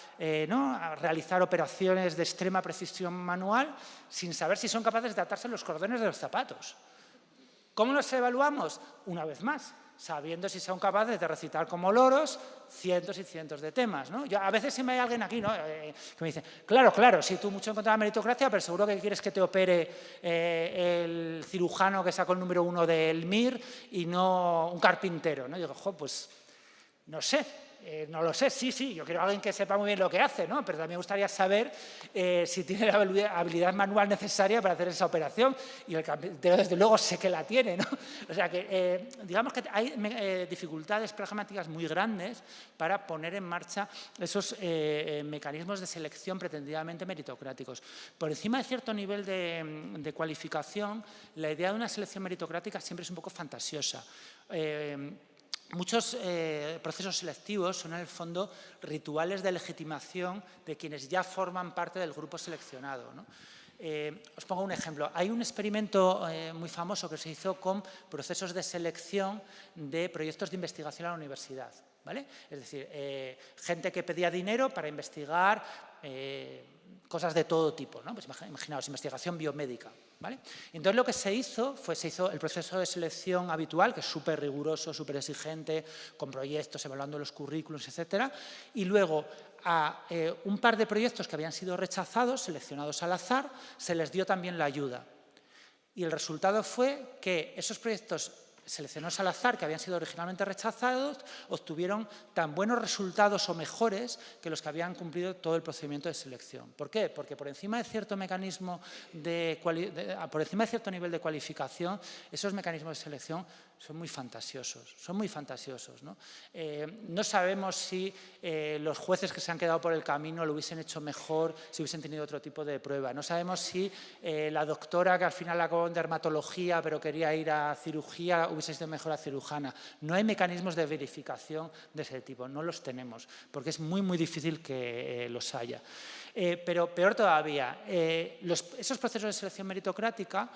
¿no? realizar operaciones de extrema precisión manual sin saber si son capaces de atarse los cordones de los zapatos. ¿Cómo los evaluamos? Una vez más, sabiendo si son capaces de recitar como loros cientos y cientos de temas, ¿no? A veces siempre hay alguien aquí, ¿no? Que me dice, claro, sí, tú mucho en contra de la meritocracia, pero seguro que quieres que te opere el cirujano que sacó el número 1 del MIR y no un carpintero, ¿no? Y digo, pues no sé. No lo sé, sí, yo quiero a alguien que sepa muy bien lo que hace, ¿no? Pero también me gustaría saber si tiene la habilidad manual necesaria para hacer esa operación y el carpintero desde luego sé que la tiene, ¿no? O sea que digamos que hay dificultades pragmáticas muy grandes para poner en marcha esos mecanismos de selección pretendidamente meritocráticos. Por encima de cierto nivel de cualificación, la idea de una selección meritocrática siempre es un poco fantasiosa. Muchos procesos selectivos son, en el fondo, rituales de legitimación de quienes ya forman parte del grupo seleccionado, ¿no? Os pongo un ejemplo. Hay un experimento muy famoso que se hizo con procesos de selección de proyectos de investigación a la universidad, ¿vale? Es decir, gente que pedía dinero para investigar cosas de todo tipo, ¿no? Pues imaginaos, investigación biomédica, ¿vale? Entonces lo que se hizo el proceso de selección habitual, que es súper riguroso, súper exigente, con proyectos, evaluando los currículos, etcétera, y luego a un par de proyectos que habían sido rechazados, seleccionados al azar, se les dio también la ayuda. Y el resultado fue que esos proyectos seleccionados al azar, que habían sido originalmente rechazados, obtuvieron tan buenos resultados o mejores que los que habían cumplido todo el procedimiento de selección. ¿Por qué? Porque por encima de cierto mecanismo por encima de cierto nivel de cualificación, esos mecanismos de selección son muy fantasiosos, ¿no? No sabemos si los jueces que se han quedado por el camino lo hubiesen hecho mejor si hubiesen tenido otro tipo de prueba. No sabemos si la doctora que al final acabó en dermatología pero quería ir a cirugía hubiese sido mejor a cirujana. No hay mecanismos de verificación de ese tipo, no los tenemos, porque es muy, muy difícil que los haya. Pero peor todavía, esos procesos de selección meritocrática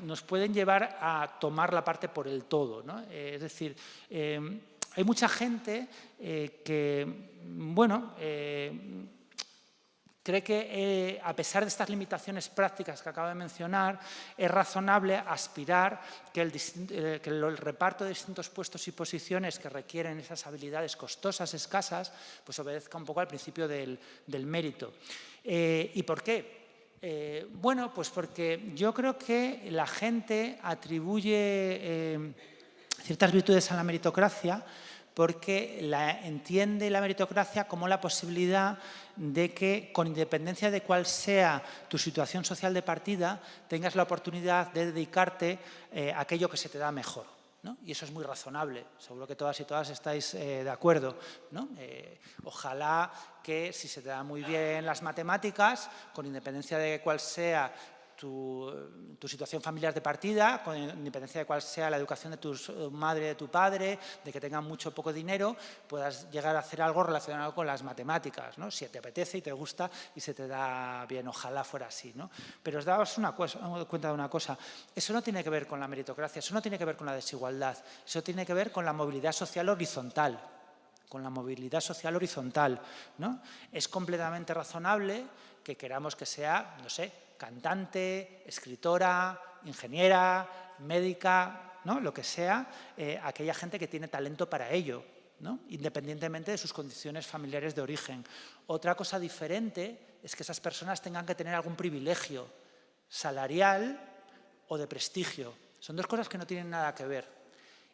nos pueden llevar a tomar la parte por el todo, ¿no? Es decir, hay mucha gente que, bueno, cree que, a pesar de estas limitaciones prácticas que acabo de mencionar, es razonable aspirar que el reparto de distintos puestos y posiciones que requieren esas habilidades costosas, escasas, pues obedezca un poco al principio del mérito. ¿Y por qué? Bueno, pues porque yo creo que la gente atribuye ciertas virtudes a la meritocracia porque entiende la meritocracia como la posibilidad de que, con independencia de cuál sea tu situación social de partida, tengas la oportunidad de dedicarte a aquello que se te da mejor, ¿no? Y eso es muy razonable, seguro que todas y todas estáis de acuerdo, ¿no? Ojalá que si se te da muy bien las matemáticas, con independencia de cuál sea tu situación familiar de partida, con independencia de cuál sea la educación de tu madre, de tu padre, de que tengan mucho o poco dinero, puedas llegar a hacer algo relacionado con las matemáticas, ¿no? Si te apetece y te gusta y se te da bien, ojalá fuera así, ¿no? Pero os daos cuenta de una cosa, eso no tiene que ver con la meritocracia, eso no tiene que ver con la desigualdad, eso tiene que ver con la movilidad social horizontal, ¿no? Es completamente razonable que queramos que sea, no sé, cantante, escritora, ingeniera, médica, ¿no? Lo que sea, aquella gente que tiene talento para ello, ¿no? Independientemente de sus condiciones familiares de origen. Otra cosa diferente es que esas personas tengan que tener algún privilegio salarial o de prestigio. Son dos cosas que no tienen nada que ver.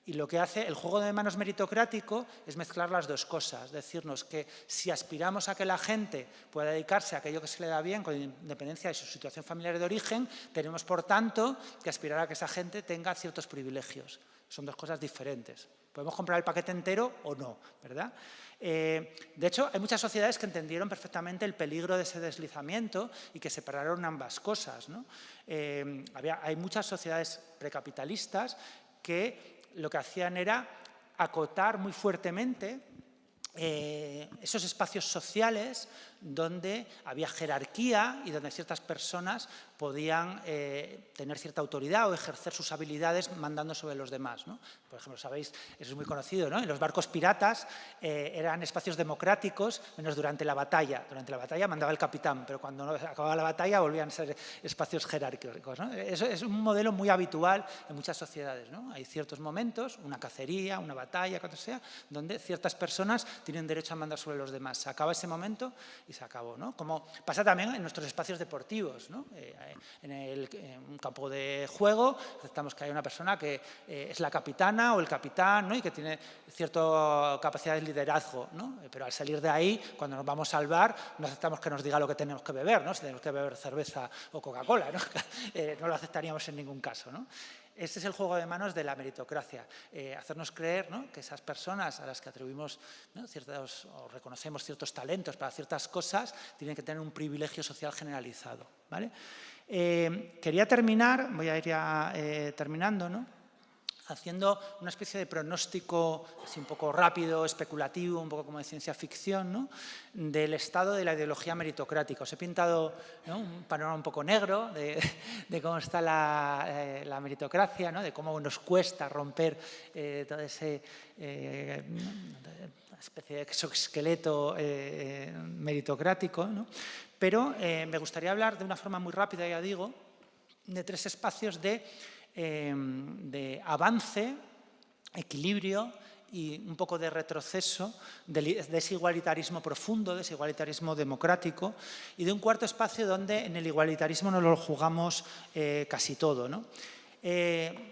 Y lo que hace el juego de manos meritocrático es mezclar las dos cosas, decirnos que si aspiramos a que la gente pueda dedicarse a aquello que se le da bien, con independencia de su situación familiar de origen, tenemos, por tanto, que aspirar a que esa gente tenga ciertos privilegios. Son dos cosas diferentes. Podemos comprar el paquete entero o no, ¿verdad? De hecho, hay muchas sociedades que entendieron perfectamente el peligro de ese deslizamiento y que separaron ambas cosas, ¿no? Hay muchas sociedades precapitalistas que lo que hacían era acotar muy fuertemente esos espacios sociales donde había jerarquía y donde ciertas personas podían tener cierta autoridad o ejercer sus habilidades mandando sobre los demás, ¿no? Por ejemplo, sabéis, eso es muy conocido, ¿no? En los barcos piratas eran espacios democráticos, menos durante la batalla. Durante la batalla mandaba el capitán, pero cuando acababa la batalla volvían a ser espacios jerárquicos, ¿no? Eso es un modelo muy habitual en muchas sociedades, ¿no? Hay ciertos momentos, una cacería, una batalla, cuando sea, donde ciertas personas tienen derecho a mandar sobre los demás. Se acaba ese momento y se acabó, ¿no? Como pasa también en nuestros espacios deportivos, ¿no? En un campo de juego aceptamos que hay una persona que es la capitana o el capitán, ¿no? Y que tiene cierta capacidad de liderazgo, ¿no? Pero al salir de ahí, cuando nos vamos al bar, no aceptamos que nos diga lo que tenemos que beber, ¿no? Si tenemos que beber cerveza o Coca-Cola, ¿no? No lo aceptaríamos en ningún caso, ¿no? Este es el juego de manos de la meritocracia, hacernos creer, ¿no? Que esas personas a las que atribuimos, ¿no? o reconocemos ciertos talentos para ciertas cosas tienen que tener un privilegio social generalizado, ¿vale? Quería terminar, voy a ir ya terminando, ¿no? Haciendo una especie de pronóstico así un poco rápido, especulativo, un poco como de ciencia ficción, ¿no? Del estado de la ideología meritocrática. Os he pintado, ¿no? Un panorama un poco negro de cómo está la meritocracia, ¿no? De cómo nos cuesta romper todo ese especie de exoesqueleto meritocrático, ¿no? Pero me gustaría hablar de una forma muy rápida, ya digo, de tres espacios de avance, equilibrio y un poco de retroceso, de desigualitarismo profundo, desigualitarismo democrático, y de un cuarto espacio donde en el igualitarismo nos lo jugamos casi todo, ¿no?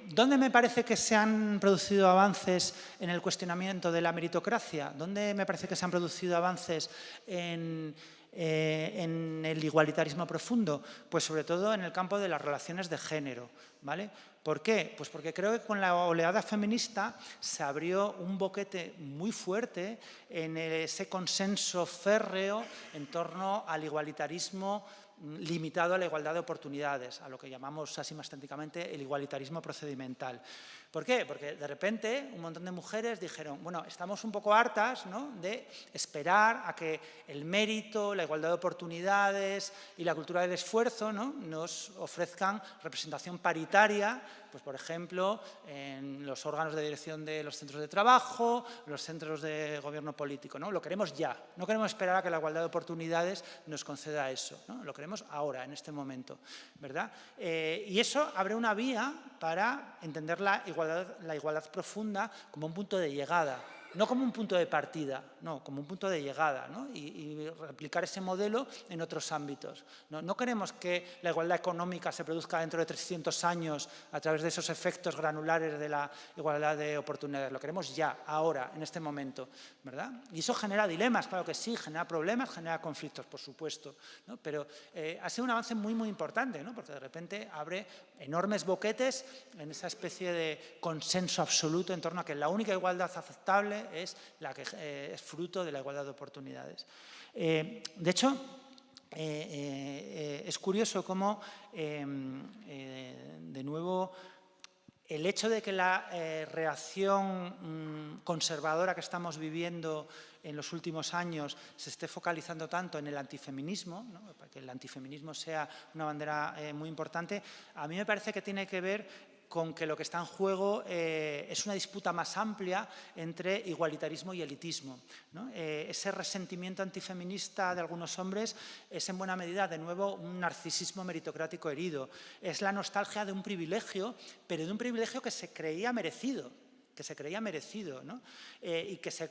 ¿Dónde me parece que se han producido avances en el cuestionamiento de la meritocracia? ¿Dónde me parece que se han producido avances en el igualitarismo profundo? Pues sobre todo en el campo de las relaciones de género, ¿vale? ¿Por qué? Pues porque creo que con la oleada feminista se abrió un boquete muy fuerte en ese consenso férreo en torno al igualitarismo limitado a la igualdad de oportunidades, a lo que llamamos así más técnicamente el igualitarismo procedimental. ¿Por qué? Porque de repente un montón de mujeres dijeron, bueno, estamos un poco hartas, ¿no?, de esperar a que el mérito, la igualdad de oportunidades y la cultura del esfuerzo, ¿no?, nos ofrezcan representación paritaria, pues por ejemplo, en los órganos de dirección de los centros de trabajo, los centros de gobierno político, ¿no? Lo queremos ya, no queremos esperar a que la igualdad de oportunidades nos conceda eso, ¿no? Lo queremos ahora, en este momento, ¿verdad? Y eso abre una vía para entender la igualdad profunda como un punto de llegada, no como un punto de partida, no, como un punto de llegada, ¿no? Y replicar ese modelo en otros ámbitos. No queremos que la igualdad económica se produzca dentro de 300 años a través de esos efectos granulares de la igualdad de oportunidades. Lo queremos ya, ahora, en este momento, ¿verdad? Y eso genera dilemas, claro que sí, genera problemas, genera conflictos, por supuesto, ¿no? Pero ha sido un avance muy, muy importante, ¿no? Porque de repente abre enormes boquetes en esa especie de consenso absoluto en torno a que la única igualdad aceptable es la que es fruto de la igualdad de oportunidades. De hecho, es curioso cómo, de nuevo, el hecho de que la reacción conservadora que estamos viviendo en los últimos años se esté focalizando tanto en el antifeminismo, ¿no?, para que el antifeminismo sea una bandera muy importante, a mí me parece que tiene que ver con que lo que está en juego es una disputa más amplia entre igualitarismo y elitismo, ¿no? Ese resentimiento antifeminista de algunos hombres es en buena medida, de nuevo, un narcisismo meritocrático herido. Es la nostalgia de un privilegio, pero de un privilegio que se creía merecido, ¿no? Y que se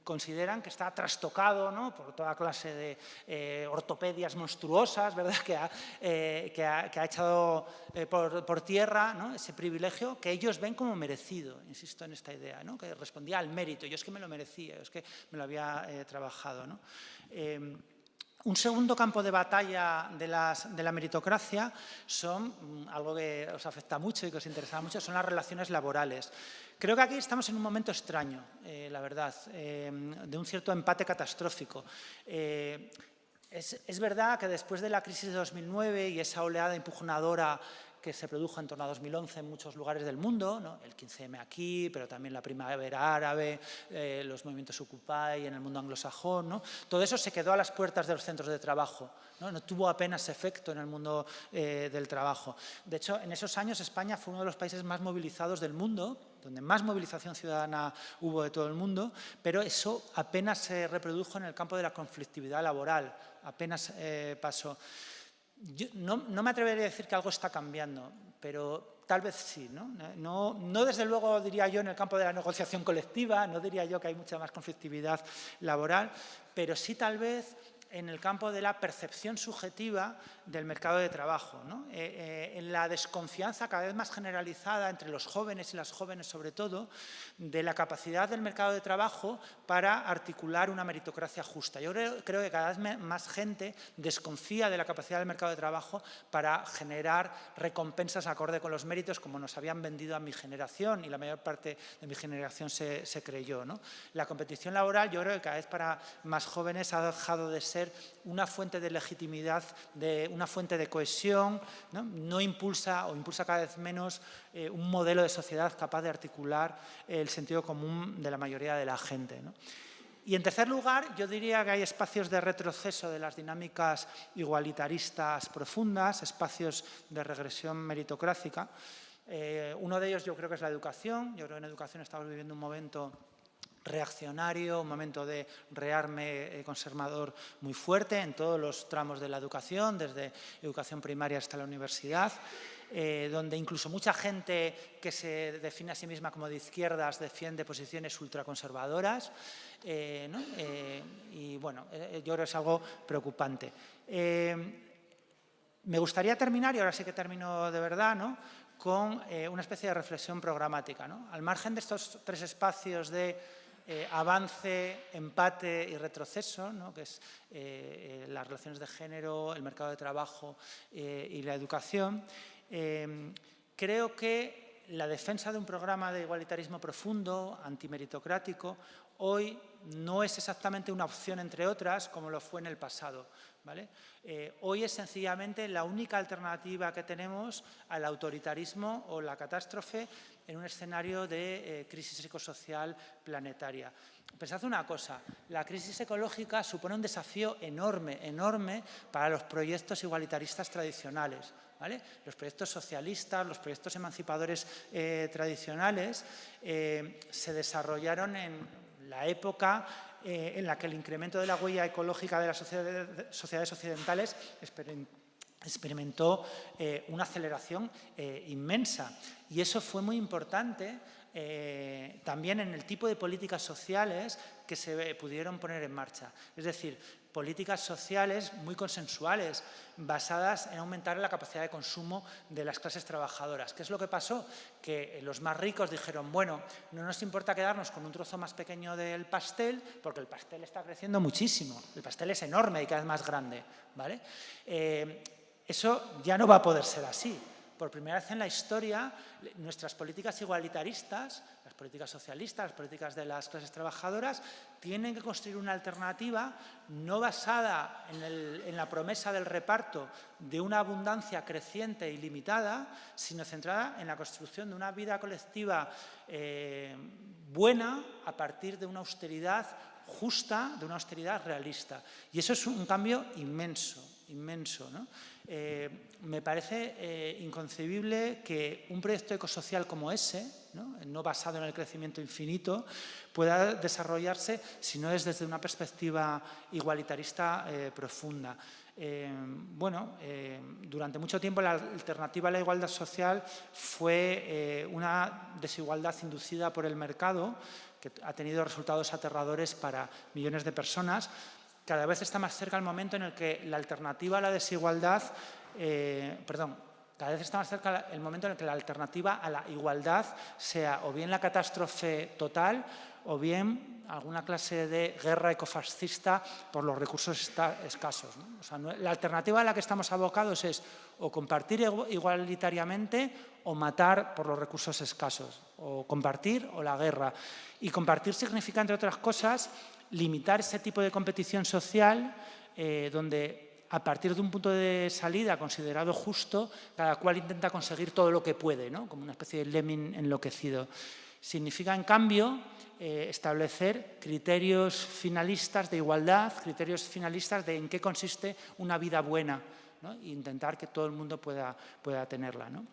consideran que está trastocado, ¿no?, por toda clase de ortopedias monstruosas, ¿verdad?, que ha echado por tierra, ¿no?, ese privilegio que ellos ven como merecido, insisto en esta idea, ¿no?, que respondía al mérito. Yo es que me lo merecía, yo es que me lo había trabajado, ¿no? Un segundo campo de batalla de la meritocracia son, algo que os afecta mucho y que os interesa mucho, son las relaciones laborales. Creo que aquí estamos en un momento extraño, la verdad, de un cierto empate catastrófico. Es verdad que después de la crisis de 2009 y esa oleada impugnadora que se produjo en torno a 2011 en muchos lugares del mundo, ¿no?, el 15M aquí, pero también la primavera árabe, los movimientos Occupy en el mundo anglosajón, ¿no?, todo eso se quedó a las puertas de los centros de trabajo, ¿no? No tuvo apenas efecto en el mundo del trabajo. De hecho, en esos años España fue uno de los países más movilizados del mundo, donde más movilización ciudadana hubo de todo el mundo, pero eso apenas se reprodujo en el campo de la conflictividad laboral, apenas pasó. Yo no me atrevería a decir que algo está cambiando, pero tal vez sí, ¿no? No desde luego diría yo en el campo de la negociación colectiva, no diría yo que hay mucha más conflictividad laboral, pero sí tal vez en el campo de la percepción subjetiva del mercado de trabajo, ¿no? En la desconfianza cada vez más generalizada entre los jóvenes y las jóvenes sobre todo, de la capacidad del mercado de trabajo para articular una meritocracia justa. Yo creo que cada vez más gente desconfía de la capacidad del mercado de trabajo para generar recompensas acorde con los méritos como nos habían vendido a mi generación y la mayor parte de mi generación se creyó, ¿no? La competición laboral yo creo que cada vez para más jóvenes ha dejado de ser una fuente de legitimidad, una fuente de cohesión, ¿no? No impulsa o impulsa cada vez menos un modelo de sociedad capaz de articular el sentido común de la mayoría de la gente, ¿no? Y en tercer lugar, yo diría que hay espacios de retroceso de las dinámicas igualitaristas profundas, espacios de regresión meritocrática. Uno de ellos yo creo que es la educación. Yo creo que en educación estamos viviendo un momento reaccionario, un momento de rearme conservador muy fuerte en todos los tramos de la educación, desde educación primaria hasta la universidad, donde incluso mucha gente que se define a sí misma como de izquierdas defiende posiciones ultraconservadoras, ¿no? Y bueno, yo creo que es algo preocupante. Me gustaría terminar, y ahora sí que termino de verdad, ¿no?, con una especie de reflexión programática, ¿no? Al margen de estos tres espacios de avance, empate y retroceso, ¿no?, que es las relaciones de género, el mercado de trabajo y la educación, creo que la defensa de un programa de igualitarismo profundo, antimeritocrático, hoy no es exactamente una opción entre otras como lo fue en el pasado, ¿vale? Hoy es sencillamente la única alternativa que tenemos al autoritarismo o la catástrofe en un escenario de crisis ecosocial planetaria. Pensad una cosa, la crisis ecológica supone un desafío enorme, enorme para los proyectos igualitaristas tradicionales, ¿vale? Los proyectos socialistas, los proyectos emancipadores tradicionales se desarrollaron en la época en la que el incremento de la huella ecológica de las sociedades occidentales experimentó una aceleración inmensa. Y eso fue muy importante también en el tipo de políticas sociales que se pudieron poner en marcha. Es decir, políticas sociales muy consensuales, basadas en aumentar la capacidad de consumo de las clases trabajadoras. ¿Qué es lo que pasó? Que los más ricos dijeron, bueno, no nos importa quedarnos con un trozo más pequeño del pastel, porque el pastel está creciendo muchísimo, el pastel es enorme y cada vez más grande, ¿vale? Eso ya no va a poder ser así. Por primera vez en la historia, nuestras políticas igualitaristas, las políticas socialistas, las políticas de las clases trabajadoras, tienen que construir una alternativa no basada en la promesa del reparto de una abundancia creciente y limitada, sino centrada en la construcción de una vida colectiva buena a partir de una austeridad justa, de una austeridad realista. Y eso es un cambio inmenso, inmenso, ¿no? Me parece inconcebible que un proyecto ecosocial como ese, no basado en el crecimiento infinito, pueda desarrollarse si no es desde una perspectiva igualitarista profunda. Durante mucho tiempo la alternativa a la igualdad social fue una desigualdad inducida por el mercado que ha tenido resultados aterradores para millones de personas. Cada vez está más cerca el momento en el que la alternativa a la desigualdad, cada vez está más cerca el momento en el que la alternativa a la igualdad sea o bien la catástrofe total o bien alguna clase de guerra ecofascista por los recursos escasos, ¿no? O sea, la alternativa a la que estamos abocados es o compartir igualitariamente o matar por los recursos escasos, o compartir o la guerra. Y compartir significa, entre otras cosas, limitar ese tipo de competición social donde a partir de un punto de salida considerado justo, cada cual intenta conseguir todo lo que puede, ¿no? Como una especie de lemming enloquecido. Significa, en cambio, establecer criterios finalistas de igualdad, criterios finalistas de en qué consiste una vida buena, ¿no? E intentar que todo el mundo pueda tenerla, ¿no?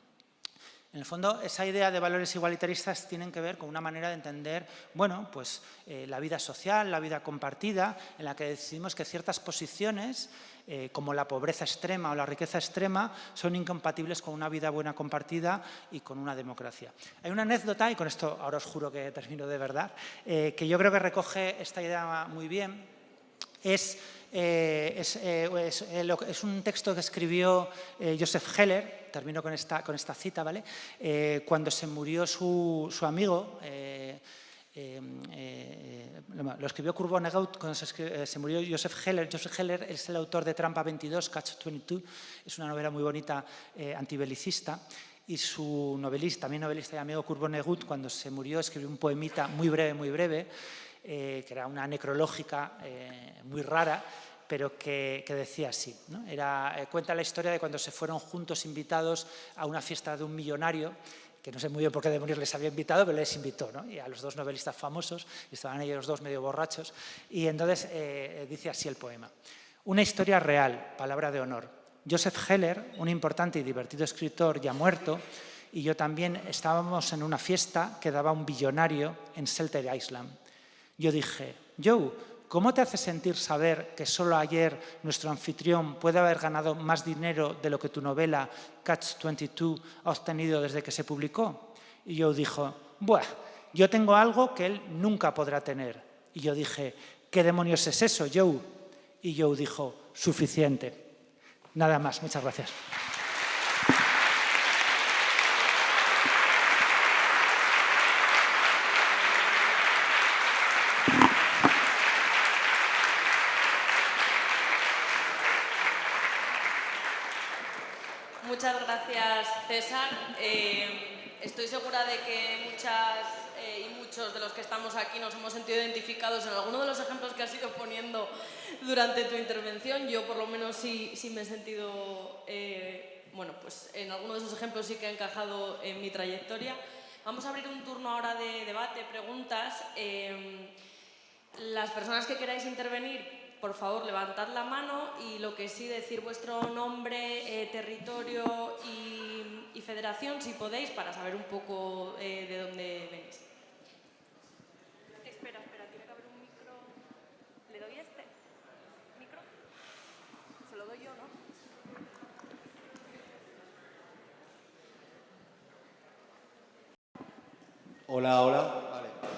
En el fondo, esa idea de valores igualitaristas tienen que ver con una manera de entender, bueno, pues la vida social, la vida compartida, en la que decidimos que ciertas posiciones, como la pobreza extrema o la riqueza extrema, son incompatibles con una vida buena compartida y con una democracia. Hay una anécdota, y con esto ahora os juro que termino de verdad, que yo creo que recoge esta idea muy bien. Es un texto que escribió Joseph Heller, termino con esta cita, ¿vale? Cuando se murió su amigo, lo escribió Kurt Vonnegut cuando se murió Joseph Heller. Joseph Heller es el autor de Trampa 22, Catch-22, es una novela muy bonita antibelicista. Y su novelista, también novelista y amigo Kurt Vonnegut, cuando se murió, escribió un poemita muy breve, que era una necrológica muy rara, pero que decía así, ¿no? Cuenta la historia de cuando se fueron juntos invitados a una fiesta de un millonario, que no sé muy bien por qué demonios les había invitado, pero les invitó, ¿no? Y a los dos novelistas famosos, y estaban ellos los dos medio borrachos, y entonces dice así el poema. Una historia real, palabra de honor. Joseph Heller, un importante y divertido escritor ya muerto, y yo también estábamos en una fiesta que daba un billonario en Shelter Island. Yo dije, Joe, ¿cómo te hace sentir saber que solo ayer nuestro anfitrión puede haber ganado más dinero de lo que tu novela Catch-22 ha obtenido desde que se publicó? Y Joe dijo, buah, yo tengo algo que él nunca podrá tener. Y yo dije, ¿qué demonios es eso, Joe? Y Joe dijo, suficiente. Nada más, muchas gracias. Muchas gracias, Gracias, César. Estoy segura de que muchas y muchos de los que estamos aquí nos hemos sentido identificados en alguno de los ejemplos que has ido poniendo durante tu intervención. Yo, por lo menos, sí me he sentido... bueno, pues en alguno de esos ejemplos sí que ha encajado en mi trayectoria. Vamos a abrir un turno ahora de debate, preguntas. Las personas que queráis intervenir, por favor, levantad la mano y lo que sí, decir vuestro nombre, territorio y federación, si podéis, para saber un poco de dónde venís. Espera, tiene que haber un micro. ¿Le doy este micro? Se lo doy yo, ¿no? Hola, hola.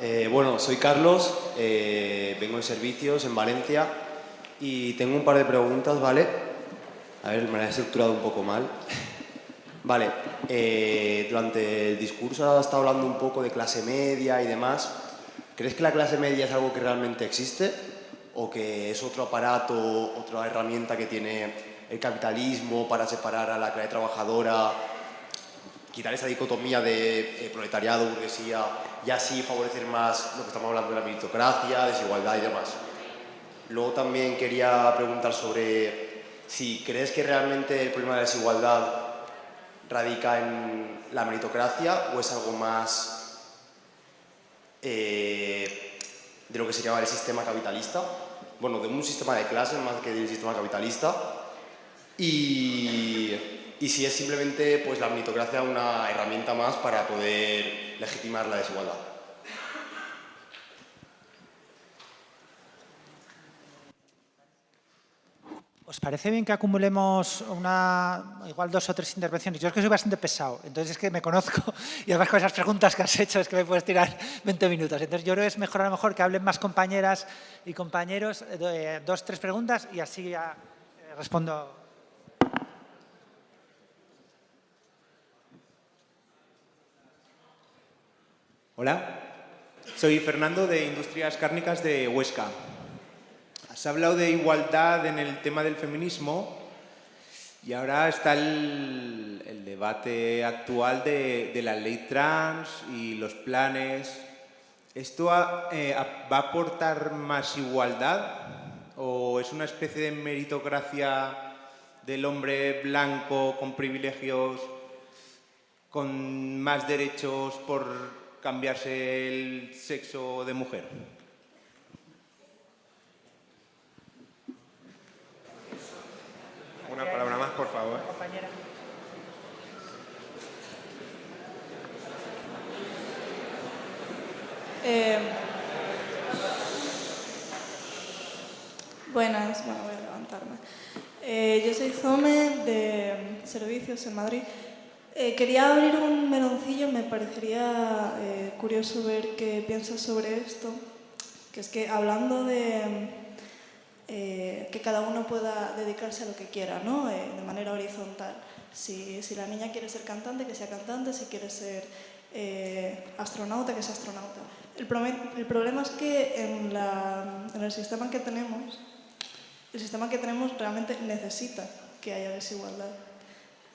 Vale. Bueno, soy Carlos, vengo en servicios en Valencia y tengo un par de preguntas, ¿vale? A ver, me la he estructurado un poco mal. Vale, durante el discurso has estado hablando un poco de clase media y demás. ¿Crees que la clase media es algo que realmente existe o que es otro aparato, otra herramienta que tiene el capitalismo para separar a la clase trabajadora, quitar esa dicotomía de proletariado, burguesía y así favorecer más lo que estamos hablando de la meritocracia, desigualdad y demás? Luego también quería preguntar sobre si crees que realmente el problema de la desigualdad radica en la meritocracia o es algo más de lo que se llama el sistema capitalista, bueno, de un sistema de clases más que del sistema capitalista, y si es simplemente pues, la meritocracia una herramienta más para poder legitimar la desigualdad. ¿Os parece bien que acumulemos igual 2 o 3 intervenciones? Yo es que soy bastante pesado, entonces es que me conozco y además con esas preguntas que has hecho es que me puedes tirar 20 minutos. Entonces yo creo que es mejor a lo mejor que hablen más compañeras y compañeros, 2 o 3 preguntas y así ya respondo. Hola, soy Fernando de Industrias Cárnicas de Huesca. Has hablado de igualdad en el tema del feminismo y ahora está el debate actual de la ley trans y los planes. ¿Esto va a aportar más igualdad o es una especie de meritocracia del hombre blanco con privilegios, con más derechos por cambiarse el sexo de mujer? Una palabra más, por favor. Compañera. Buenas, bueno, voy a levantarme. Yo soy Zome, de Servicios en Madrid. Quería abrir un meloncillo, me parecería curioso ver qué piensas sobre esto, que es que hablando de que cada uno pueda dedicarse a lo que quiera, ¿no? De manera horizontal. Si la niña quiere ser cantante, que sea cantante, si quiere ser astronauta, que sea astronauta. El problema es que en el sistema que tenemos, realmente necesita que haya desigualdad.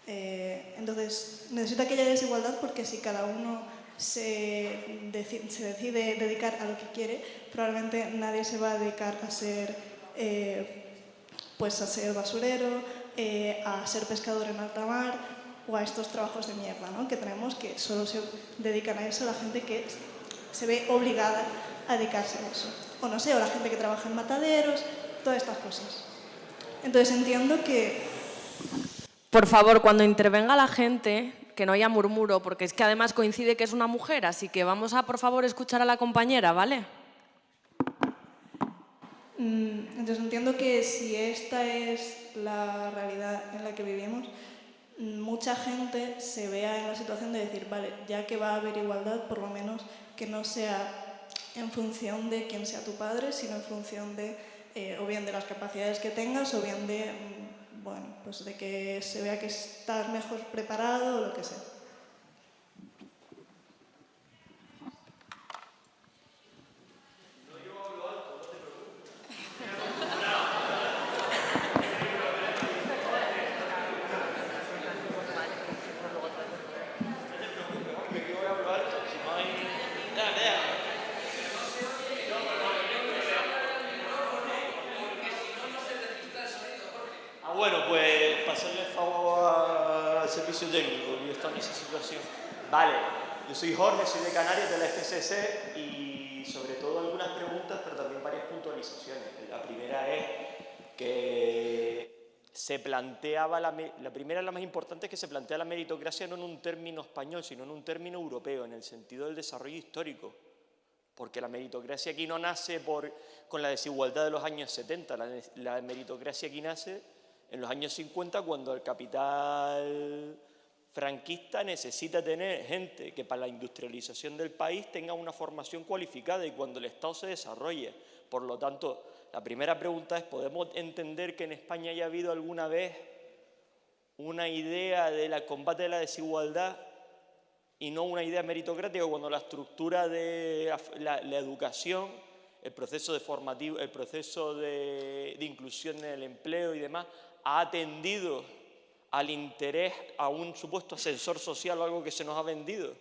Entonces, necesita que haya desigualdad porque si cada uno se decide dedicar a lo que quiere, probablemente nadie se va a dedicar a ser pues a ser basurero, a ser pescador en alta mar o a estos trabajos de mierda, ¿no? Que tenemos, que solo se dedican a eso la gente que se ve obligada a dedicarse a eso. O no sé, o la gente que trabaja en mataderos, todas estas cosas. Entonces entiendo que... Por favor, cuando intervenga la gente, que no haya murmuro, porque es que además coincide que es una mujer, así que vamos a, por favor, escuchar a la compañera, ¿vale? Entonces entiendo que si esta es la realidad en la que vivimos, mucha gente se vea en la situación de decir, vale, ya que va a haber igualdad, por lo menos que no sea en función de quién sea tu padre, sino en función de, o bien de las capacidades que tengas, o bien de, bueno, pues de que se vea que estás mejor preparado o lo que sea. servicio técnico y está en esa situación. Vale, yo soy Jorge, soy de Canarias, de la FCC, y sobre todo algunas preguntas, pero también varias puntualizaciones. La primera es que se planteaba, la primera, la más importante, es que se plantea la meritocracia no en un término español, sino en un término europeo, en el sentido del desarrollo histórico. Porque la meritocracia aquí no nace con la desigualdad de los años 70, la meritocracia aquí nace en los años 50, cuando el capital franquista necesita tener gente que para la industrialización del país tenga una formación cualificada y cuando el Estado se desarrolle. Por lo tanto, la primera pregunta es, ¿podemos entender que en España haya habido alguna vez una idea del combate de la desigualdad y no una idea meritocrática, cuando la estructura de la educación, el proceso formativo, el proceso de inclusión en el empleo y demás, ha atendido al interés, a un supuesto ascensor social o algo que se nos ha vendido?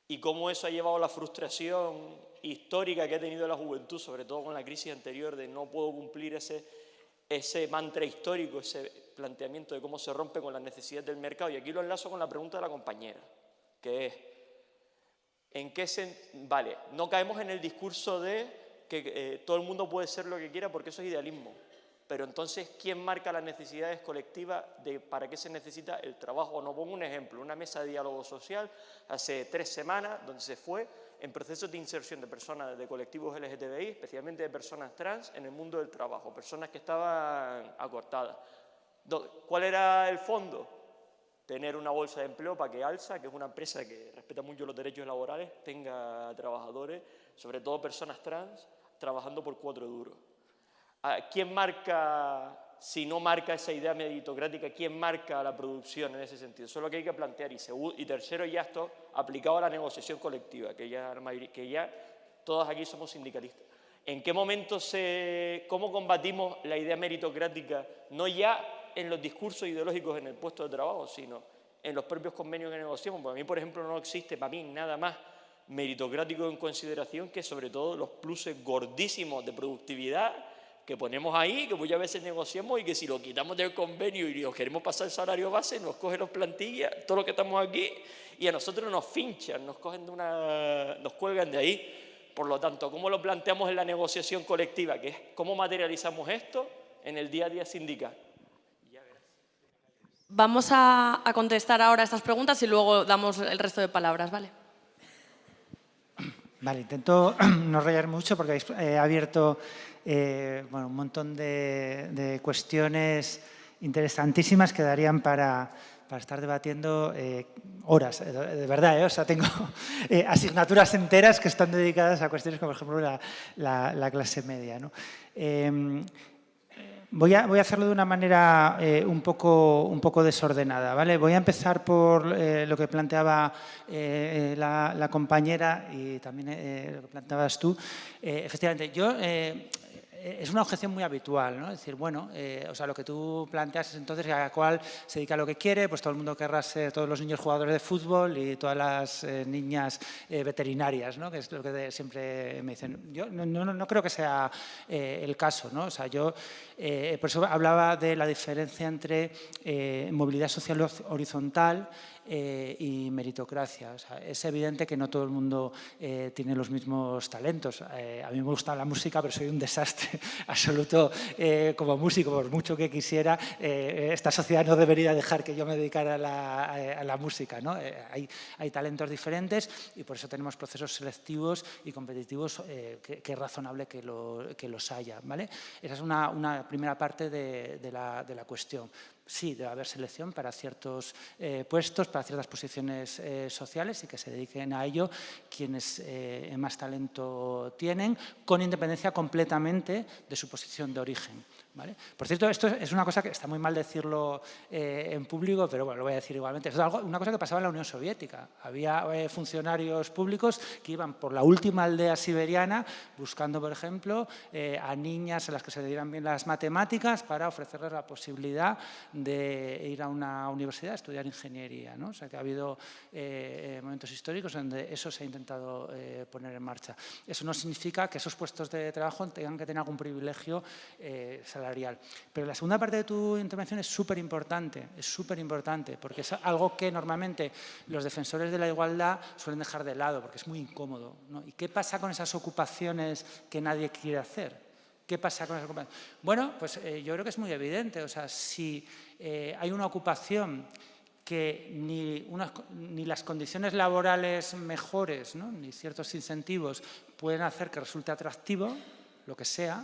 Y cómo eso ha llevado a la frustración histórica que ha tenido la juventud, sobre todo con la crisis anterior, de no puedo cumplir ese mantra histórico, ese planteamiento de cómo se rompe con las necesidades del mercado. Y aquí lo enlazo con la pregunta de la compañera, que es, vale, no caemos en el discurso de que todo el mundo puede ser lo que quiera porque eso es idealismo, pero entonces, ¿quién marca las necesidades colectivas de para qué se necesita el trabajo? Nos pongo un ejemplo, una mesa de diálogo social hace 3 semanas, donde se fue en procesos de inserción de personas de colectivos LGTBI, especialmente de personas trans, en el mundo del trabajo, personas que estaban acortadas. ¿Cuál era el fondo? Tener una bolsa de empleo para que ALSA, que es una empresa que respeta mucho los derechos laborales, tenga trabajadores, sobre todo personas trans, trabajando por 4 duros. ¿Quién marca, si no marca esa idea meritocrática, quién marca la producción en ese sentido? Eso es lo que hay que plantear. Y tercero, ya esto aplicado a la negociación colectiva, que ya todos aquí somos sindicalistas. ¿En qué momento cómo combatimos la idea meritocrática, no ya en los discursos ideológicos en el puesto de trabajo, sino en los propios convenios que negociamos? Porque a mí, por ejemplo, no existe para mí nada más meritocrático en consideración que sobre todo los pluses gordísimos de productividad que ponemos ahí, que muchas veces negociamos y que si lo quitamos del convenio y nos queremos pasar el salario base, nos cogen los plantillas, todos los que estamos aquí, y a nosotros nos finchan, nos cuelgan de ahí. Por lo tanto, ¿cómo lo planteamos en la negociación colectiva? Que es cómo materializamos esto en el día a día sindical. Vamos a contestar ahora estas preguntas y luego damos el resto de palabras, ¿vale? Vale, intento no rayar mucho porque he abierto bueno, un montón de cuestiones interesantísimas que darían para estar debatiendo horas, de verdad, o sea, tengo asignaturas enteras que están dedicadas a cuestiones como, por ejemplo, la clase media, ¿no? Voy a hacerlo de una manera un poco desordenada, ¿vale? Voy a empezar por lo que planteaba la compañera y también lo que planteabas tú. Efectivamente, es una objeción muy habitual, ¿no? Es decir, bueno, o sea, lo que tú planteas es entonces que cada cual se dedica a lo que quiere, pues todo el mundo querrá ser, todos los niños jugadores de fútbol y todas las niñas veterinarias, ¿no? Que es lo que siempre me dicen. Yo no creo que sea el caso, ¿no? O sea, yo por eso hablaba de la diferencia entre movilidad social horizontal y meritocracia. O sea, es evidente que no todo el mundo tiene los mismos talentos. A mí me gusta la música, pero soy un desastre absoluto como músico, por mucho que quisiera. Esta sociedad no debería dejar que yo me dedicara a la música, ¿no? Hay talentos diferentes y por eso tenemos procesos selectivos y competitivos que es razonable que los haya, ¿vale? Esa es una primera parte de la cuestión. Sí, debe haber selección para ciertos puestos, para ciertas posiciones sociales y que se dediquen a ello quienes más talento tienen, con independencia completamente de su posición de origen, ¿vale? Por cierto, esto es una cosa que está muy mal decirlo en público, pero bueno, lo voy a decir igualmente. Es una cosa que pasaba en la Unión Soviética. Había funcionarios públicos que iban por la última aldea siberiana buscando, por ejemplo, a niñas a las que se le dieran bien las matemáticas para ofrecerles la posibilidad de ir a una universidad a estudiar ingeniería, ¿no? O sea, que ha habido momentos históricos donde eso se ha intentado poner en marcha. Eso no significa que esos puestos de trabajo tengan que tener algún privilegio salarial salarial. Pero la segunda parte de tu intervención es súper importante, porque es algo que normalmente los defensores de la igualdad suelen dejar de lado, porque es muy incómodo, ¿no? ¿Y qué pasa con esas ocupaciones que nadie quiere hacer? ¿Qué pasa con esas ocupaciones? Bueno, pues yo creo que es muy evidente. O sea, si hay una ocupación que ni las condiciones laborales mejores, ¿no?, ni ciertos incentivos pueden hacer que resulte atractivo, lo que sea,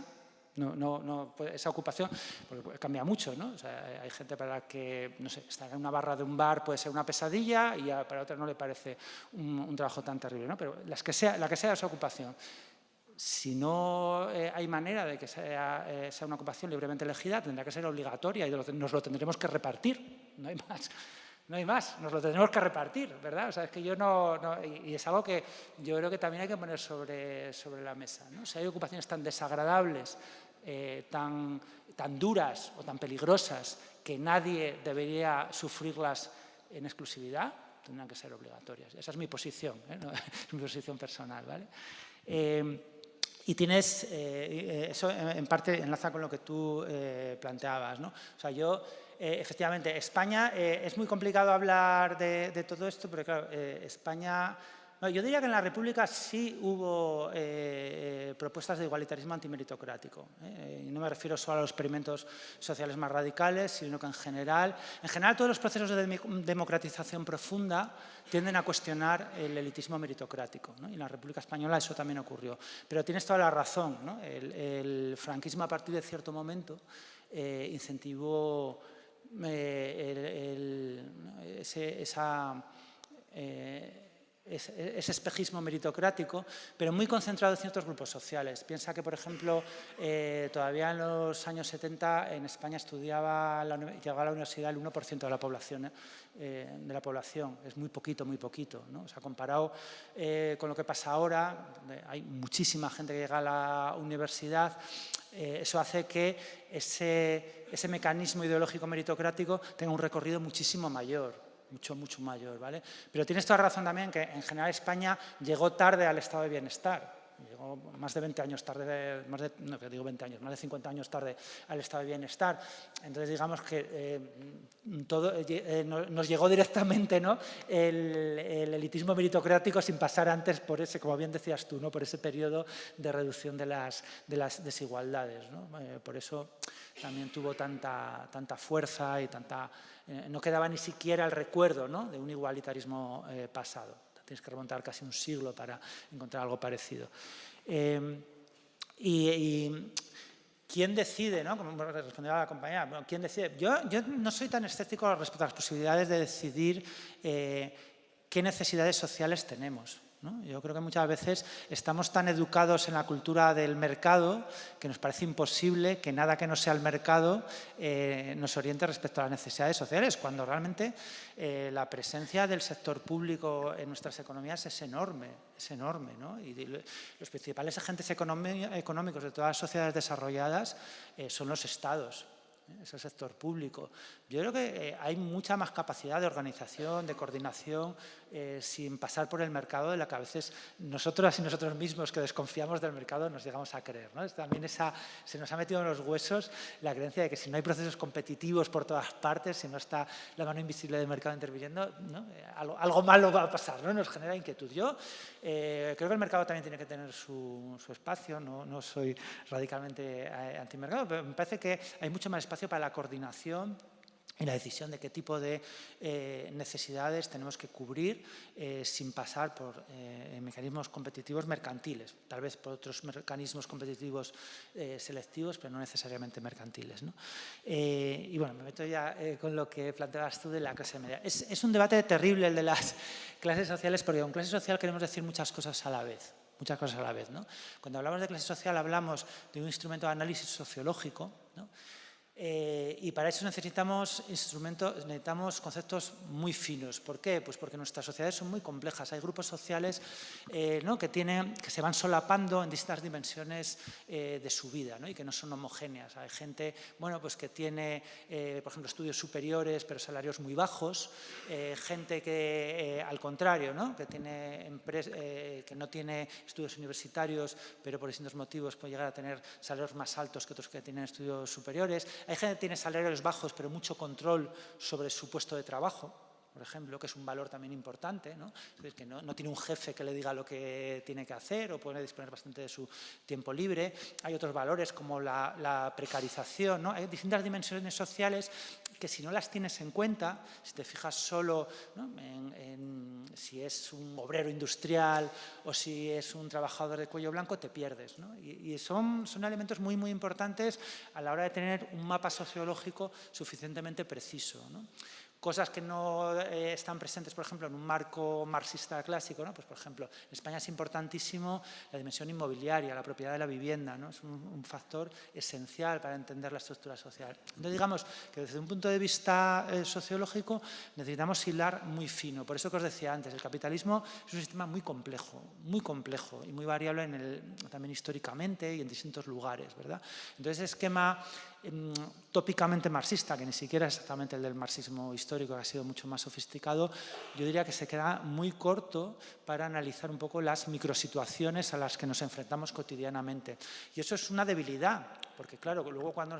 esa ocupación porque cambia mucho, ¿no? O sea, hay gente para la que, no sé, estar en una barra de un bar puede ser una pesadilla y para otra no le parece un trabajo tan terrible, ¿no? Pero la que sea esa ocupación, si no hay manera de que sea una ocupación libremente elegida, tendrá que ser obligatoria y nos lo tendremos que repartir, no hay más. No hay más, nos lo tendremos que repartir, ¿verdad? O sea, es que yo y es algo que yo creo que también hay que poner sobre la mesa, ¿no? Si hay ocupaciones tan desagradables, tan duras o tan peligrosas que nadie debería sufrirlas en exclusividad, tendrán que ser obligatorias. Esa es mi posición, ¿no? Es mi posición personal, ¿vale? Y tienes, eso en parte enlaza con lo que tú planteabas, ¿no? O sea, efectivamente, España, es muy complicado hablar de todo esto, pero claro, España... No, yo diría que en la República sí hubo propuestas de igualitarismo antimeritocrático. Y no me refiero solo a los experimentos sociales más radicales, sino que en general todos los procesos de democratización profunda tienden a cuestionar el elitismo meritocrático, ¿no? Y en la República Española eso también ocurrió. Pero tienes toda la razón, ¿no? El franquismo a partir de cierto momento incentivó ese espejismo meritocrático, pero muy concentrado en ciertos grupos sociales. Piensa que, por ejemplo, todavía en los años 70 en España llegaba a la universidad el 1% de la población. Es muy poquito, ¿no? O sea, comparado con lo que pasa ahora, hay muchísima gente que llega a la universidad. Eso hace que ese mecanismo ideológico meritocrático tenga un recorrido muchísimo mayor. Mucho mayor, ¿vale? Pero tienes toda razón también que en general España llegó tarde al estado de bienestar. Llegó más de 20 años tarde, más de 50 años tarde al estado de bienestar. Entonces, digamos que nos llegó directamente, ¿no?, el elitismo meritocrático sin pasar antes por ese, como bien decías tú, ¿no?, por ese periodo de reducción de las desigualdades, ¿no? Por eso también tuvo tanta fuerza y no quedaba ni siquiera el recuerdo, ¿no?, de un igualitarismo pasado. Tienes que remontar casi un siglo para encontrar algo parecido. Y ¿quién decide, ¿no?, como respondió la compañera? Bueno, ¿quién decide? Yo no soy tan escéptico respecto a las posibilidades de decidir qué necesidades sociales tenemos, ¿no? Yo creo que muchas veces estamos tan educados en la cultura del mercado que nos parece imposible que nada que no sea el mercado nos oriente respecto a las necesidades sociales, cuando realmente la presencia del sector público en nuestras economías es enorme, ¿no? Y los principales agentes económicos de todas las sociedades desarrolladas son los estados. Es el sector público. Yo creo que hay mucha más capacidad de organización, de coordinación, sin pasar por el mercado, de la que a veces nosotras y nosotros mismos que desconfiamos del mercado nos llegamos a creer, ¿no? También se nos ha metido en los huesos la creencia de que si no hay procesos competitivos por todas partes, si no está la mano invisible del mercado interviniendo, ¿no?, algo malo va a pasar, ¿no? Nos genera inquietud. Yo creo que el mercado también tiene que tener su espacio, no soy radicalmente antimercado, pero me parece que hay mucho más espacio para la coordinación y la decisión de qué tipo de necesidades tenemos que cubrir sin pasar por mecanismos competitivos mercantiles, tal vez por otros mecanismos competitivos selectivos, pero no necesariamente mercantiles, ¿no? Y bueno, me meto ya con lo que planteabas tú de la clase media. Es un debate terrible el de las clases sociales, porque con clase social queremos decir muchas cosas a la vez, ¿no? Cuando hablamos de clase social hablamos de un instrumento de análisis sociológico, ¿no?, Y para eso necesitamos conceptos muy finos. ¿Por qué? Pues porque nuestras sociedades son muy complejas. Hay grupos sociales ¿no? que se van solapando en distintas dimensiones de su vida, ¿no? Y que no son homogéneas. Hay gente bueno, pues que tiene, por ejemplo, estudios superiores pero salarios muy bajos. Gente que, al contrario, ¿no? Que no tiene estudios universitarios pero por distintos motivos puede llegar a tener salarios más altos que otros que tienen estudios superiores. Hay gente que tiene salarios bajos, pero mucho control sobre su puesto de trabajo, por ejemplo, que es un valor también importante, ¿no? Es decir, que no tiene un jefe que le diga lo que tiene que hacer o puede disponer bastante de su tiempo libre. Hay otros valores como la precarización, ¿no? Hay distintas dimensiones sociales que si no las tienes en cuenta, si te fijas solo, ¿no? en si es un obrero industrial o si es un trabajador de cuello blanco, te pierdes, ¿no? Y son elementos muy, muy importantes a la hora de tener un mapa sociológico suficientemente preciso, ¿no? Cosas que no están presentes, por ejemplo, en un marco marxista clásico, ¿no? Pues, por ejemplo, en España es importantísimo la dimensión inmobiliaria, la propiedad de la vivienda, ¿no? Es un factor esencial para entender la estructura social. Entonces, digamos que desde un punto de vista sociológico necesitamos hilar muy fino. Por eso que os decía antes, el capitalismo es un sistema muy complejo y muy variable también históricamente y en distintos lugares, ¿verdad? Entonces, ese esquema tópicamente marxista, que ni siquiera es exactamente el del marxismo histórico, que ha sido mucho más sofisticado, yo diría que se queda muy corto para analizar un poco las microsituaciones a las que nos enfrentamos cotidianamente. Y eso es una debilidad, porque claro, luego cuando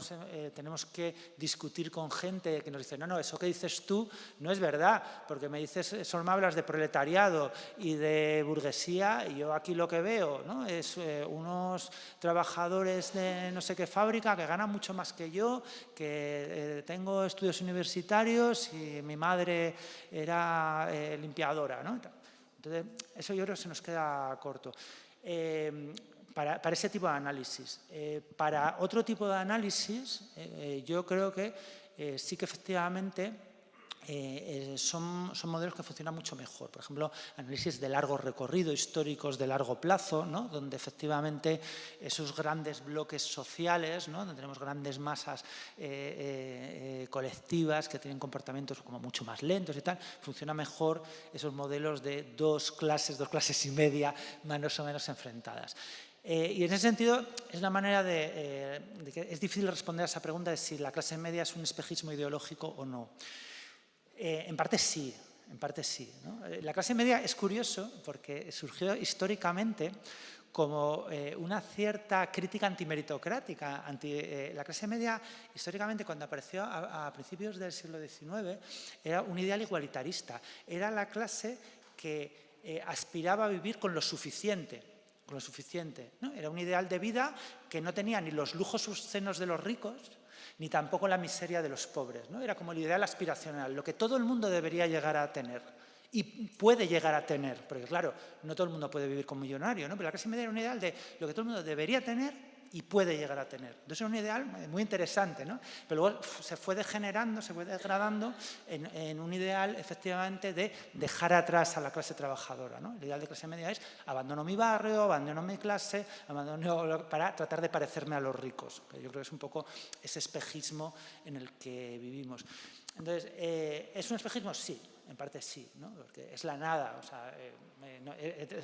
tenemos que discutir con gente que nos dice no, eso que dices tú no es verdad, porque solo me hablas de proletariado y de burguesía, y yo aquí lo que veo, ¿no? Es unos trabajadores de no sé qué fábrica que ganan mucho más que yo, que tengo estudios universitarios y mi madre era limpiadora, ¿no? Entonces, eso yo creo que se nos queda corto. Para ese tipo de análisis. Para otro tipo de análisis, yo creo que sí que efectivamente son modelos que funcionan mucho mejor. Por ejemplo, análisis de largo recorrido, históricos de largo plazo, ¿no? Donde efectivamente esos grandes bloques sociales, ¿no? Donde tenemos grandes masas colectivas que tienen comportamientos como mucho más lentos y tal, funciona mejor esos modelos de dos clases y media más o menos enfrentadas. Y en ese sentido es una manera de que es difícil responder a esa pregunta de si la clase media es un espejismo ideológico o no. En parte sí, ¿no? La clase media es curioso porque surgió históricamente como una cierta crítica antimeritocrática. La clase media, históricamente, cuando apareció a principios del siglo XIX, era un ideal igualitarista. Era la clase que aspiraba a vivir con lo suficiente, ¿no? Era un ideal de vida que no tenía ni los lujos obscenos de los ricos, ni tampoco la miseria de los pobres, ¿no? Era como el ideal aspiracional, lo que todo el mundo debería llegar a tener y puede llegar a tener, porque claro, no todo el mundo puede vivir como millonario, ¿no? Pero la clase media era un ideal de lo que todo el mundo debería tener y puede llegar a tener. Entonces es un ideal muy interesante, ¿no? Pero luego se fue degenerando, se fue degradando en un ideal efectivamente de dejar atrás a la clase trabajadora, ¿no? El ideal de clase media es abandono mi barrio, abandono mi clase, abandono para tratar de parecerme a los ricos. Yo creo que es un poco ese espejismo en el que vivimos. Entonces, ¿es un espejismo? Sí, en parte sí, ¿no? Porque es la nada, o sea,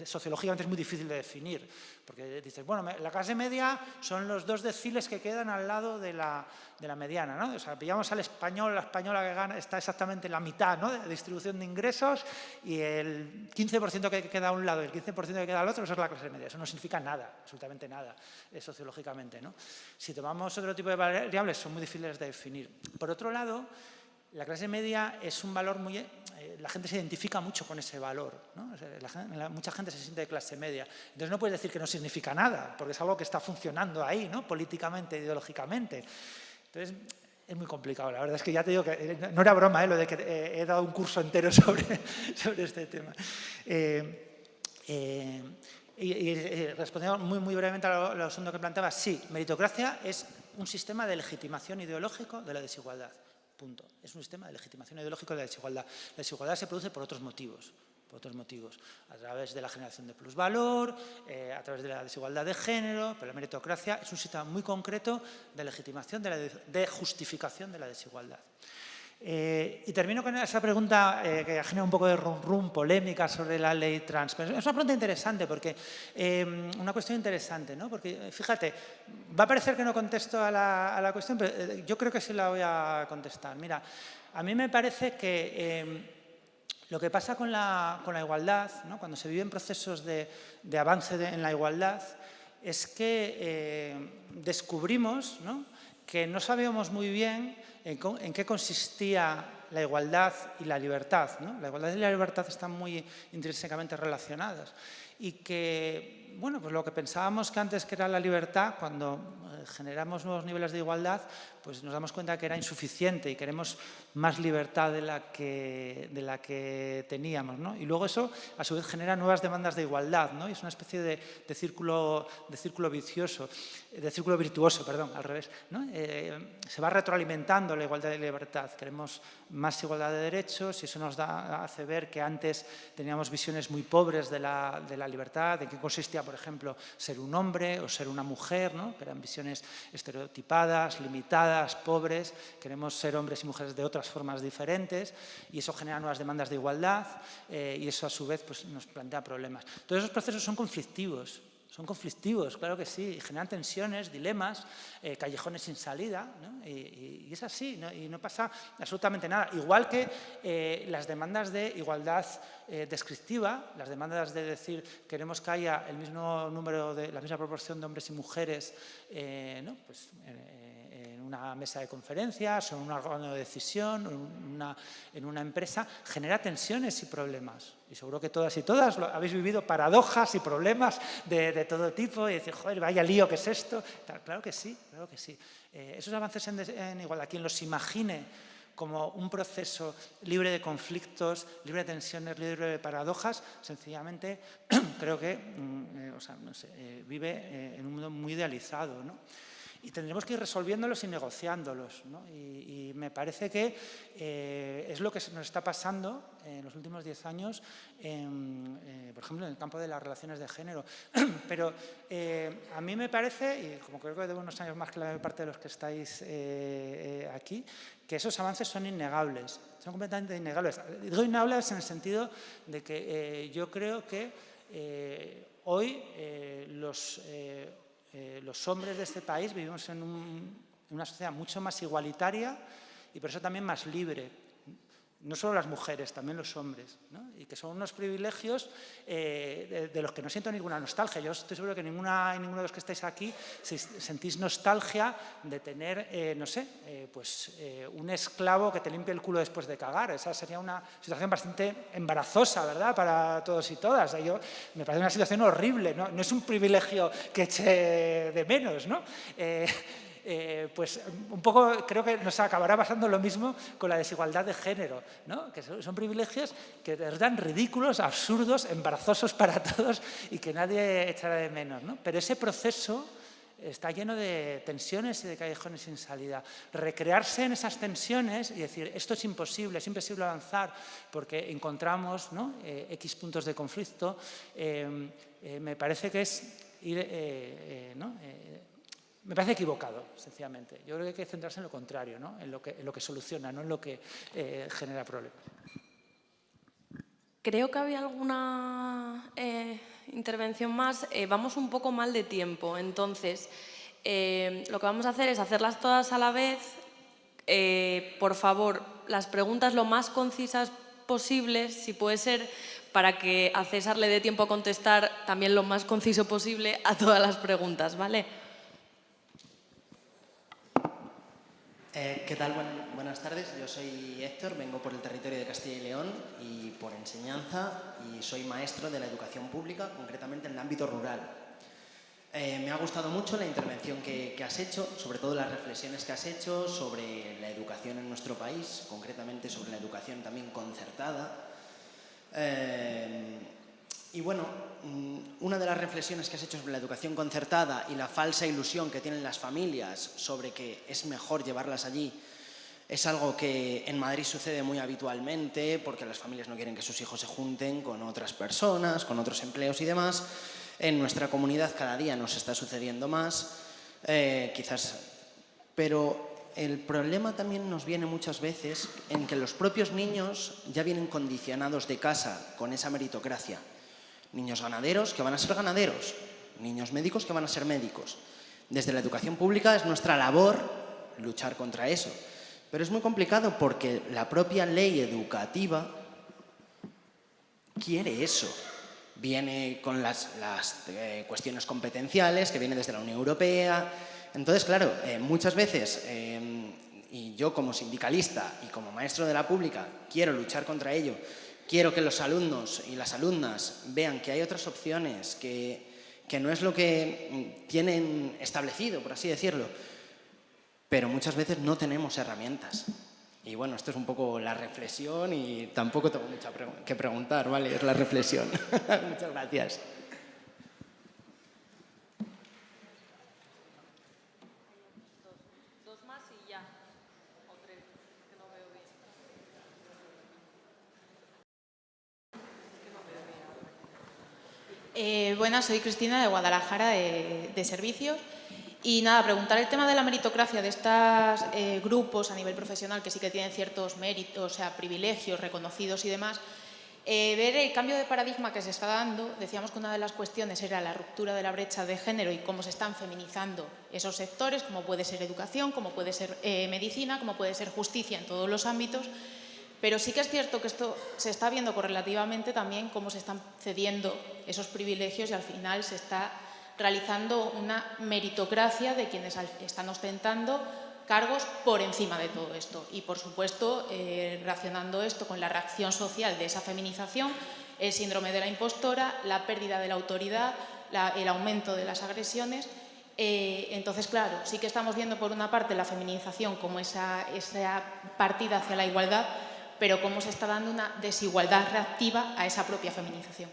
sociológicamente es muy difícil de definir, porque dices, bueno, la clase media son los dos deciles que quedan al lado de la mediana, ¿no? O sea, pillamos al español, la española que gana está exactamente en la mitad, ¿no? De distribución de ingresos, y el 15% que queda a un lado y el 15% que queda al otro, eso es la clase media. Eso no significa nada, absolutamente nada, sociológicamente, ¿no? Si tomamos otro tipo de variables, son muy difíciles de definir. Por otro lado, la clase media es un valor muy... la gente se identifica mucho con ese valor, ¿no? Mucha gente se siente de clase media. Entonces no puedes decir que no significa nada, porque es algo que está funcionando ahí, ¿no? Políticamente, ideológicamente. Entonces es muy complicado. La verdad es que ya te digo que no era broma, lo de que he dado un curso entero sobre este tema. Y respondiendo muy brevemente al asunto que planteaba, sí, meritocracia es un sistema de legitimación ideológico de la desigualdad. Punto. Es un sistema de legitimación ideológica de la desigualdad. La desigualdad se produce por otros motivos, por otros motivos, a través de la generación de plusvalor, a través de la desigualdad de género, pero la meritocracia es un sistema muy concreto de legitimación, de justificación de la desigualdad. Y termino con esa pregunta que genera un poco de rum polémica sobre la ley trans. Pero es una pregunta interesante, porque una cuestión interesante, ¿no? Porque, fíjate, va a parecer que no contesto a la cuestión, pero yo creo que sí la voy a contestar. Mira, a mí me parece que lo que pasa con la igualdad, ¿no? Cuando se viven procesos de avance en la igualdad, es que descubrimos, ¿no?, que no sabíamos muy bien en qué consistía la igualdad y la libertad, ¿no? La igualdad y la libertad están muy intrínsecamente relacionadas y que, bueno, pues lo que pensábamos que antes que era la libertad, cuando generamos nuevos niveles de igualdad, pues nos damos cuenta que era insuficiente y queremos más libertad de la que teníamos, ¿no? Y luego eso, a su vez, genera nuevas demandas de igualdad, ¿no? Y es una especie de círculo vicioso, de círculo virtuoso, perdón, al revés, ¿no? Se va retroalimentando la igualdad y la libertad. Queremos más igualdad de derechos y eso nos hace ver que antes teníamos visiones muy pobres de la libertad, de qué consistía, por ejemplo, ser un hombre o ser una mujer, ¿no? Que eran visiones estereotipadas, limitadas, pobres. Queremos ser hombres y mujeres de otras formas diferentes y eso genera nuevas demandas de igualdad y eso a su vez pues, nos plantea problemas. Todos esos procesos son conflictivos. Son conflictivos, claro que sí, y generan tensiones, dilemas, callejones sin salida, ¿no? Y es así, ¿no? Y no pasa absolutamente nada. Igual que las demandas de igualdad descriptiva, las demandas de decir queremos que haya el mismo número, la misma proporción de hombres y mujeres, ¿no? Pues, en una mesa de conferencias o en un órgano de decisión o en una empresa, genera tensiones y problemas. Y seguro que todas y todas habéis vivido paradojas y problemas de todo tipo y decir, joder, vaya lío, ¿qué es esto? Claro que sí, claro que sí. Esos avances en igualdad, quien los imagine como un proceso libre de conflictos, libre de tensiones, libre de paradojas, sencillamente creo que o sea, no sé, vive en un mundo muy idealizado, ¿no? Y tendremos que ir resolviéndolos y negociándolos, ¿no? Y me parece que es lo que nos está pasando en los últimos 10 años, por ejemplo, en el campo de las relaciones de género. Pero a mí me parece, y como creo que de unos años más que la mayor parte de los que estáis aquí, que esos avances son innegables, son completamente innegables. Digo innegables en el sentido de que yo creo que hoy los hombres de este país vivimos en una sociedad mucho más igualitaria y por eso también más libre. No solo las mujeres, también los hombres, ¿no? Y que son unos privilegios de los que no siento ninguna nostalgia. Yo estoy seguro que ninguno de los que estáis aquí sentís nostalgia de tener, no sé, pues un esclavo que te limpie el culo después de cagar. Esa sería una situación bastante embarazosa, ¿verdad?, para todos y todas. Me parece una situación horrible, ¿no? No es un privilegio que eche de menos, ¿no? Pues un poco creo que nos acabará pasando lo mismo con la desigualdad de género, ¿no? Que son privilegios que resultan ridículos, absurdos, embarazosos para todos y que nadie echará de menos, ¿no? Pero ese proceso está lleno de tensiones y de callejones sin salida. Recrearse en esas tensiones y decir esto es imposible avanzar porque encontramos, ¿no?, X puntos de conflicto, me parece que es ir, ¿no?, me parece equivocado, sencillamente. Yo creo que hay que centrarse en lo contrario, ¿no?, en lo que soluciona, no en lo que genera problemas. Creo que había alguna intervención más. Vamos un poco mal de tiempo, entonces lo que vamos a hacer es hacerlas todas a la vez. Por favor, las preguntas lo más concisas posibles, si puede ser, para que a César le dé tiempo a contestar también lo más conciso posible a todas las preguntas, ¿vale? ¿Qué tal? Buenas tardes. Yo soy Héctor, vengo por el territorio de Castilla y León y por enseñanza y soy maestro de la educación pública, concretamente en el ámbito rural. Me ha gustado mucho la intervención que has hecho, sobre todo las reflexiones que has hecho sobre la educación en nuestro país, concretamente sobre la educación también concertada. Y bueno, una de las reflexiones que has hecho sobre la educación concertada y la falsa ilusión que tienen las familias sobre que es mejor llevarlas allí Es algo que en Madrid sucede muy habitualmente porque las familias no quieren que sus hijos se junten con otras personas, con otros empleos y demás. En nuestra comunidad cada día nos está sucediendo más, quizás, pero el problema también nos viene muchas veces en que los propios niños ya vienen condicionados de casa con esa meritocracia. Niños ganaderos que van a ser ganaderos, niños médicos que van a ser médicos. Desde la educación pública es nuestra labor luchar contra eso. Pero es muy complicado porque la propia ley educativa quiere eso. Viene con las cuestiones competenciales, que viene desde la Unión Europea. Entonces, claro, muchas veces, y yo como sindicalista y como maestro de la pública, quiero luchar contra ello. Quiero que los alumnos y las alumnas vean que hay otras opciones, que no es lo que tienen establecido, por así decirlo. Pero muchas veces no tenemos herramientas. Y bueno, esto es un poco la reflexión y tampoco tengo mucho que preguntar, ¿vale? Es la reflexión. Muchas gracias. Dos más y ya. O tres, que no veo bien. Buenas, soy Cristina de Guadalajara, de Servicios. Y nada, preguntar el tema de la meritocracia de estos grupos a nivel profesional que sí que tienen ciertos méritos, o sea, privilegios reconocidos y demás. Ver el cambio de paradigma que se está dando. Decíamos que una de las cuestiones era la ruptura de la brecha de género y cómo se están feminizando esos sectores, como puede ser educación, como puede ser medicina, como puede ser justicia en todos los ámbitos. Pero sí que es cierto que esto se está viendo correlativamente también cómo se están cediendo esos privilegios y al final se está realizando una meritocracia de quienes están ostentando cargos por encima de todo esto. Y, por supuesto, relacionando esto con la reacción social de esa feminización, el síndrome de la impostora, la pérdida de la autoridad, el aumento de las agresiones. Entonces, claro, sí que estamos viendo por una parte la feminización como esa partida hacia la igualdad, pero cómo se está dando una desigualdad reactiva a esa propia feminización.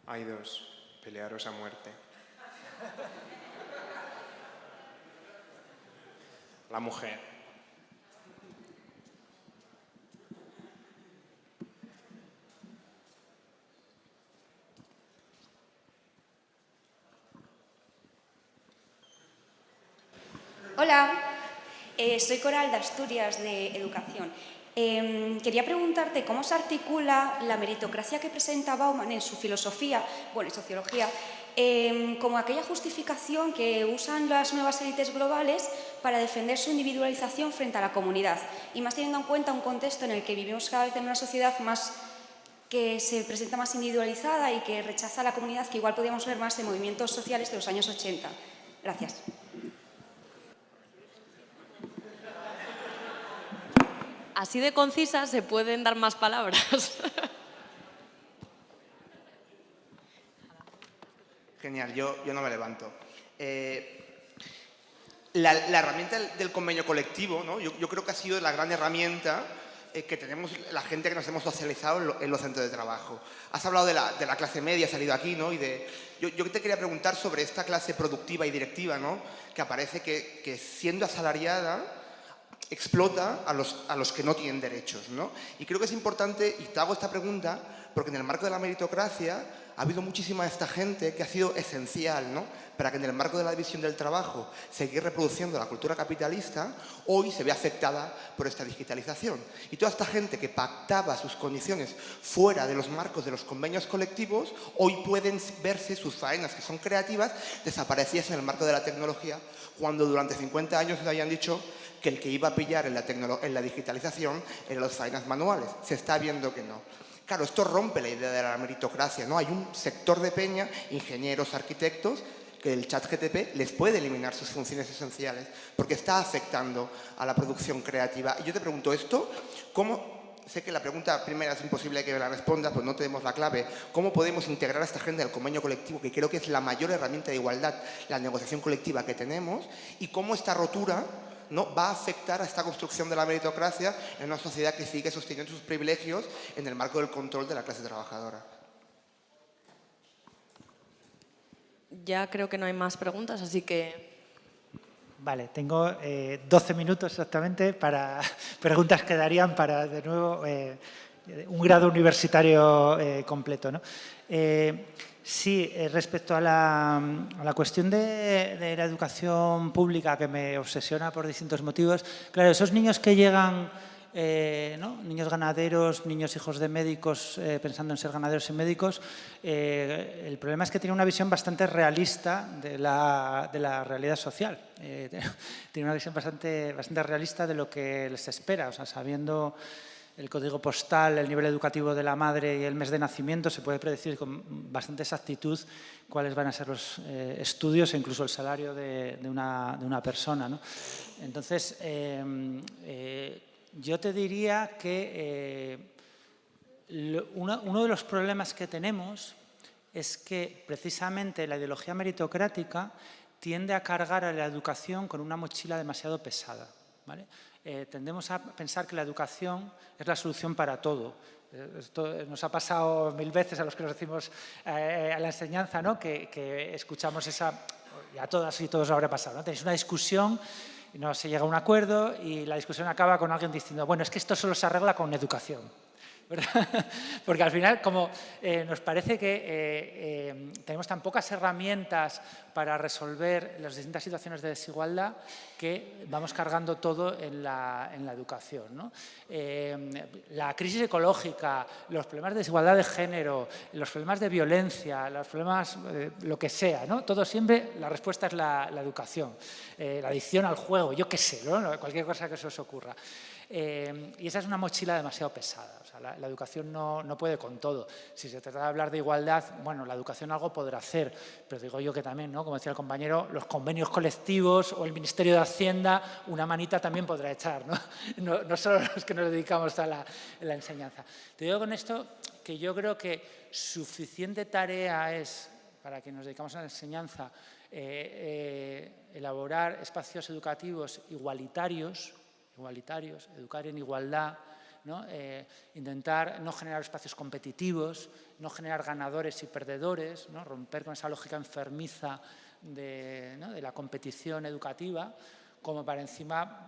Hay dos, pelearos a muerte. La mujer. Hola, soy Coral de Asturias, de Educación. Quería preguntarte cómo se articula la meritocracia que presenta Bauman en su filosofía, bueno, en sociología, como aquella justificación que usan las nuevas élites globales para defender su individualización frente a la comunidad, y más teniendo en cuenta un contexto en el que vivimos cada vez en una sociedad más que se presenta más individualizada y que rechaza a la comunidad, que igual podríamos ver más en movimientos sociales de los años 80. Gracias. Así de concisas se pueden dar más palabras. Genial, yo no me levanto. La herramienta del convenio colectivo, ¿no? Yo creo que ha sido la gran herramienta que tenemos la gente que nos hemos socializado en los centros de trabajo. Has hablado de la clase media, has salido aquí, ¿no? Yo te quería preguntar sobre esta clase productiva y directiva, ¿no? Que aparece que siendo asalariada explota a los que no tienen derechos, ¿no? Y creo que es importante, y te hago esta pregunta, porque en el marco de la meritocracia ha habido muchísima de esta gente que ha sido esencial, ¿no? Para que en el marco de la división del trabajo seguir reproduciendo la cultura capitalista, hoy se ve afectada por esta digitalización. Y toda esta gente que pactaba sus condiciones fuera de los marcos de los convenios colectivos, hoy pueden verse sus faenas, que son creativas, desaparecidas en el marco de la tecnología, cuando durante 50 años les habían dicho que el que iba a pillar en la digitalización eran las faenas manuales. Se está viendo que no. Claro, esto rompe la idea de la meritocracia, ¿no? Hay un sector de peña, ingenieros, arquitectos, que el ChatGPT les puede eliminar sus funciones esenciales porque está afectando a la producción creativa. Y yo te pregunto esto, ¿cómo? Sé que la pregunta primera es imposible que me la respondas, pues no tenemos la clave. ¿Cómo podemos integrar a esta gente al convenio colectivo, que creo que es la mayor herramienta de igualdad, la negociación colectiva que tenemos? ¿Y cómo esta rotura, ¿no?, va a afectar a esta construcción de la meritocracia en una sociedad que sigue sosteniendo sus privilegios en el marco del control de la clase trabajadora? Ya creo que no hay más preguntas, así que... Vale, tengo 12 minutos exactamente para preguntas que darían para, de nuevo, un grado universitario completo, ¿no? Sí, respecto a la cuestión de la educación pública, que me obsesiona por distintos motivos, claro, esos niños que llegan, ¿no? Niños ganaderos, niños hijos de médicos, pensando en ser ganaderos y médicos, el problema es que tienen una visión bastante realista de la realidad social. Tienen una visión bastante realista de lo que les espera, o sea, sabiendo el código postal, el nivel educativo de la madre y el mes de nacimiento, se puede predecir con bastante exactitud cuáles van a ser los estudios e incluso el salario de una persona, ¿no? Entonces, yo te diría que uno de los problemas que tenemos es que precisamente la ideología meritocrática tiende a cargar a la educación con una mochila demasiado pesada, ¿vale? Tendemos a pensar que la educación es la solución para todo. Esto nos ha pasado 1000 veces a los que nos decimos a la enseñanza, ¿no? que escuchamos esa, y a todas y todos lo habrá pasado, ¿no? Tenéis una discusión, y no se llega a un acuerdo y la discusión acaba con alguien diciendo, bueno, es que esto solo se arregla con educación, ¿verdad? Porque al final, como nos parece que tenemos tan pocas herramientas para resolver las distintas situaciones de desigualdad, que vamos cargando todo en la educación, ¿no? La crisis ecológica, los problemas de desigualdad de género, los problemas de violencia, los problemas, lo que sea, ¿no? Todo siempre, la respuesta es la educación. La adicción al juego, yo qué sé, ¿no? Cualquier cosa que se os ocurra. Y esa es una mochila demasiado pesada. O sea, la educación no puede con todo. Si se trata de hablar de igualdad, bueno, la educación algo podrá hacer, pero digo yo que también, ¿no? Como decía el compañero, los convenios colectivos o el Ministerio de Hacienda, una manita también podrá echar, ¿no? No solo los que nos dedicamos a la enseñanza. Te digo con esto que yo creo que suficiente tarea es, para quienes nos dedicamos a la enseñanza, elaborar espacios educativos igualitarios, educar en igualdad, ¿no? Intentar no generar espacios competitivos, no generar ganadores y perdedores, ¿no? Romper con esa lógica enfermiza de la competición educativa, como para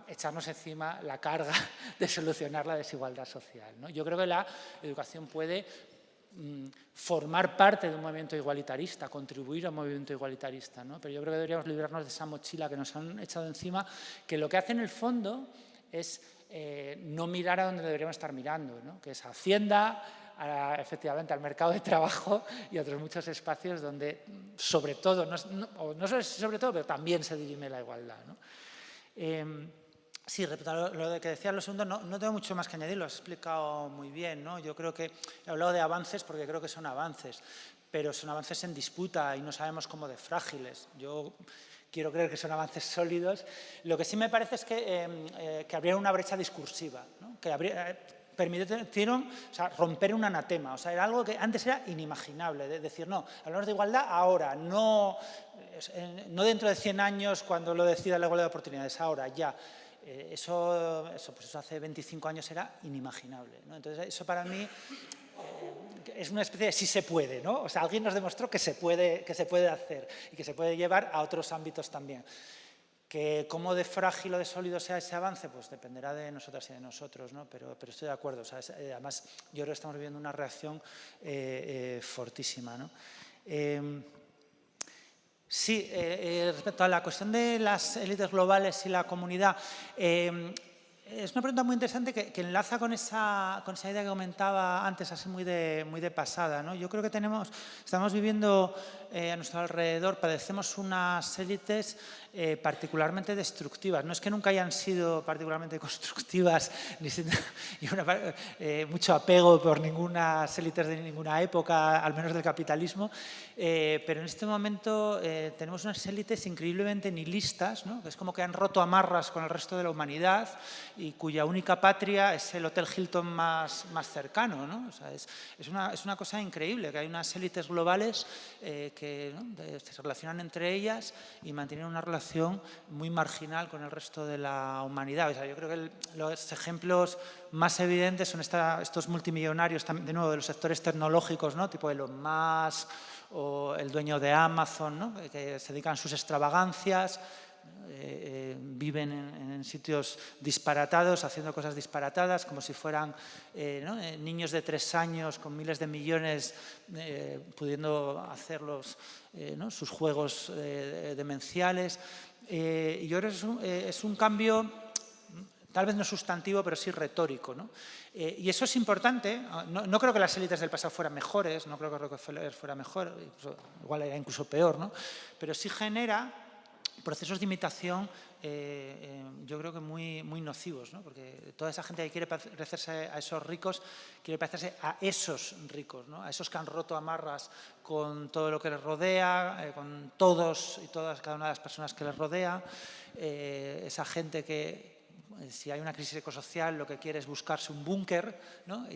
echarnos encima la carga de solucionar la desigualdad social, ¿no? Yo creo que la educación puede formar parte de un movimiento igualitarista, contribuir a un movimiento igualitarista, ¿no? Pero yo creo que deberíamos librarnos de esa mochila que nos han echado encima, que lo que hace en el fondo es no mirar a donde deberíamos estar mirando, ¿no? Que es a Hacienda, efectivamente al mercado de trabajo y a otros muchos espacios donde, sobre todo, no sobre todo, pero también se dirime la igualdad, ¿no? Sí, respecto a lo de que decías lo segundo, no tengo mucho más que añadir, lo has explicado muy bien, ¿no? Yo creo que he hablado de avances porque creo que son avances, pero son avances en disputa y no sabemos cómo de frágiles. Yo quiero creer que son avances sólidos. Lo que sí me parece es que abrieron una brecha discursiva, ¿no? Que permitieron, o sea, romper un anatema. O sea, era algo que antes era inimaginable, de decir, no, hablamos de igualdad ahora, no dentro de 100 años cuando lo decida la igualdad de oportunidades, ahora, ya. Eso hace 25 años era inimaginable, ¿no? Entonces, eso para mí es una especie de sí se puede, ¿no? O sea, alguien nos demostró que se puede hacer y que se puede llevar a otros ámbitos también. Que cómo de frágil o de sólido sea ese avance, pues dependerá de nosotras y de nosotros, ¿no? Pero estoy de acuerdo. O sea, además, yo creo que estamos viviendo una reacción fortísima, ¿no? Sí, respecto a la cuestión de las élites globales y la comunidad, es una pregunta muy interesante que enlaza con esa idea que comentaba antes, así muy de pasada, ¿no? Yo creo que estamos viviendo a nuestro alrededor, padecemos unas élites particularmente destructivas. No es que nunca hayan sido particularmente constructivas, ni mucho apego por ninguna élites de ninguna época, al menos del capitalismo, pero en este momento tenemos unas élites increíblemente nihilistas, ¿no? Que es como que han roto amarras con el resto de la humanidad y cuya única patria es el Hotel Hilton más cercano, ¿no? O sea, es una cosa increíble, que hay unas élites globales que se relacionan entre ellas y mantienen una relación muy marginal con el resto de la humanidad. O sea, yo creo que los ejemplos más evidentes son estos multimillonarios, de nuevo, de los sectores tecnológicos, ¿no? Tipo Elon Musk o el dueño de Amazon, ¿no? Que se dedican a sus extravagancias, viven en sitios disparatados, haciendo cosas disparatadas, como si fueran niños de 3 años con miles de millones pudiendo hacer sus juegos demenciales. Y yo creo que es un cambio, tal vez no sustantivo, pero sí retórico, ¿no? Y eso es importante. No creo que las élites del pasado fueran mejores, no creo que Rockefeller fuera mejor, igual era incluso peor, ¿no? Pero sí genera procesos de imitación, yo creo que muy nocivos, ¿no? Porque toda esa gente que quiere parecerse a esos ricos, quiere parecerse a esos ricos, ¿no? A esos que han roto amarras con todo lo que les rodea, con todos y todas, cada una de las personas que les rodea, esa gente que, si hay una crisis ecosocial, lo que quiere es buscarse un búnker, ¿no?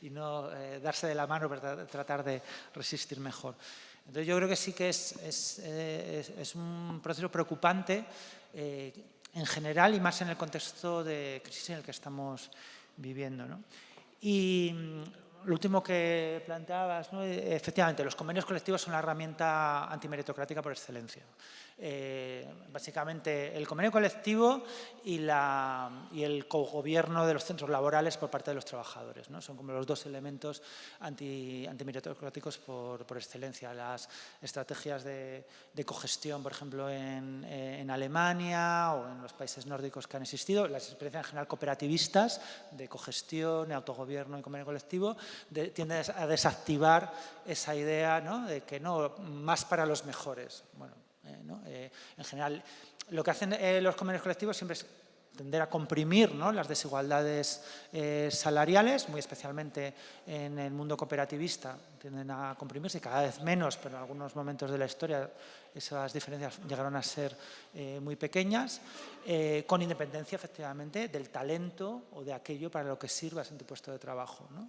Y no darse de la mano para tratar de resistir mejor. Entonces yo creo que sí que es un proceso preocupante en general y más en el contexto de crisis en el que estamos viviendo, ¿no? Y lo último que planteabas, ¿no? Efectivamente, los convenios colectivos son la herramienta antimeritocrática por excelencia. Básicamente el convenio colectivo y el cogobierno de los centros laborales por parte de los trabajadores, ¿no? Son como los dos elementos antimeritocráticos por excelencia. Las estrategias de cogestión, por ejemplo, en Alemania o en los países nórdicos que han existido, las experiencias en general cooperativistas de cogestión, autogobierno y convenio colectivo, tienden a desactivar esa idea, ¿no? De que no, más para los mejores. Bueno, en general, lo que hacen los convenios colectivos siempre es tender a comprimir, ¿no? Las desigualdades salariales, muy especialmente en el mundo cooperativista, tienden a comprimirse cada vez menos, pero en algunos momentos de la historia esas diferencias llegaron a ser muy pequeñas, con independencia, efectivamente, del talento o de aquello para lo que sirvas en tu puesto de trabajo, ¿no?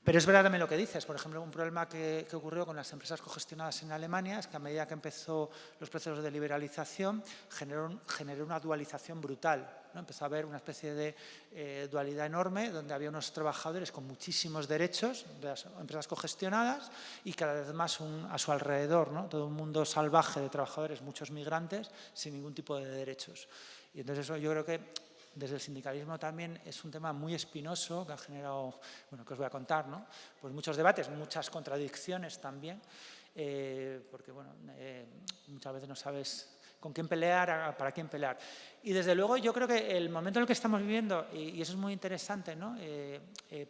Pero es verdad también lo que dices. Por ejemplo, un problema que ocurrió con las empresas cogestionadas en Alemania es que a medida que empezó los procesos de liberalización generó una dualización brutal, ¿no? Empezó a haber una especie de dualidad enorme donde había unos trabajadores con muchísimos derechos de las empresas cogestionadas y cada vez más a su alrededor, ¿no? Todo un mundo salvaje de trabajadores, muchos migrantes, sin ningún tipo de derechos. Y entonces eso yo creo que desde el sindicalismo también es un tema muy espinoso que ha generado, bueno, que os voy a contar, ¿no? Pues muchos debates, muchas contradicciones también, porque, bueno, muchas veces no sabes con quién pelear, para quién pelear. Y desde luego yo creo que el momento en el que estamos viviendo, y eso es muy interesante, ¿no?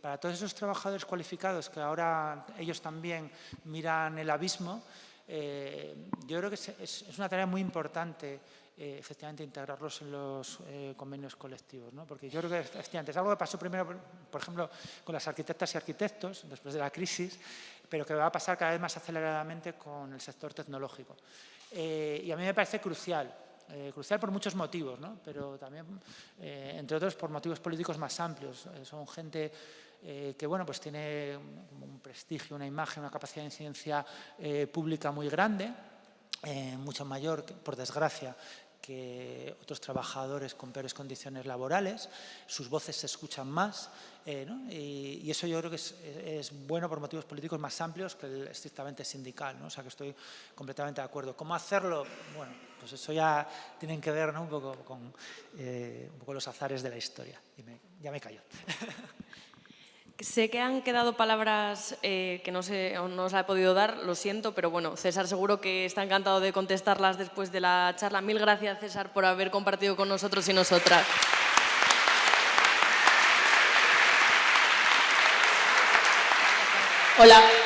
Para todos esos trabajadores cualificados que ahora ellos también miran el abismo, yo creo que es una tarea muy importante efectivamente integrarlos en los convenios colectivos, ¿no? Porque yo creo que efectivamente es algo que pasó primero, por ejemplo, con las arquitectas y arquitectos después de la crisis, pero que va a pasar cada vez más aceleradamente con el sector tecnológico. Y a mí me parece crucial por muchos motivos, ¿no? Pero también, entre otros, por motivos políticos más amplios. Son gente que, bueno, pues tiene un prestigio, una imagen, una capacidad de incidencia pública muy grande, mucho mayor, por desgracia, que otros trabajadores con peores condiciones laborales. Sus voces se escuchan más, ¿no? Y eso yo creo que es bueno por motivos políticos más amplios que el estrictamente sindical, ¿no? O sea que estoy completamente de acuerdo. ¿Cómo hacerlo? Bueno, pues eso ya tienen que ver, ¿no? Un poco con los azares de la historia. Y ya me callo. Sé que han quedado palabras que no os he podido dar, lo siento, pero bueno, César seguro que está encantado de contestarlas después de la charla. Mil gracias, César, por haber compartido con nosotros y nosotras. Hola.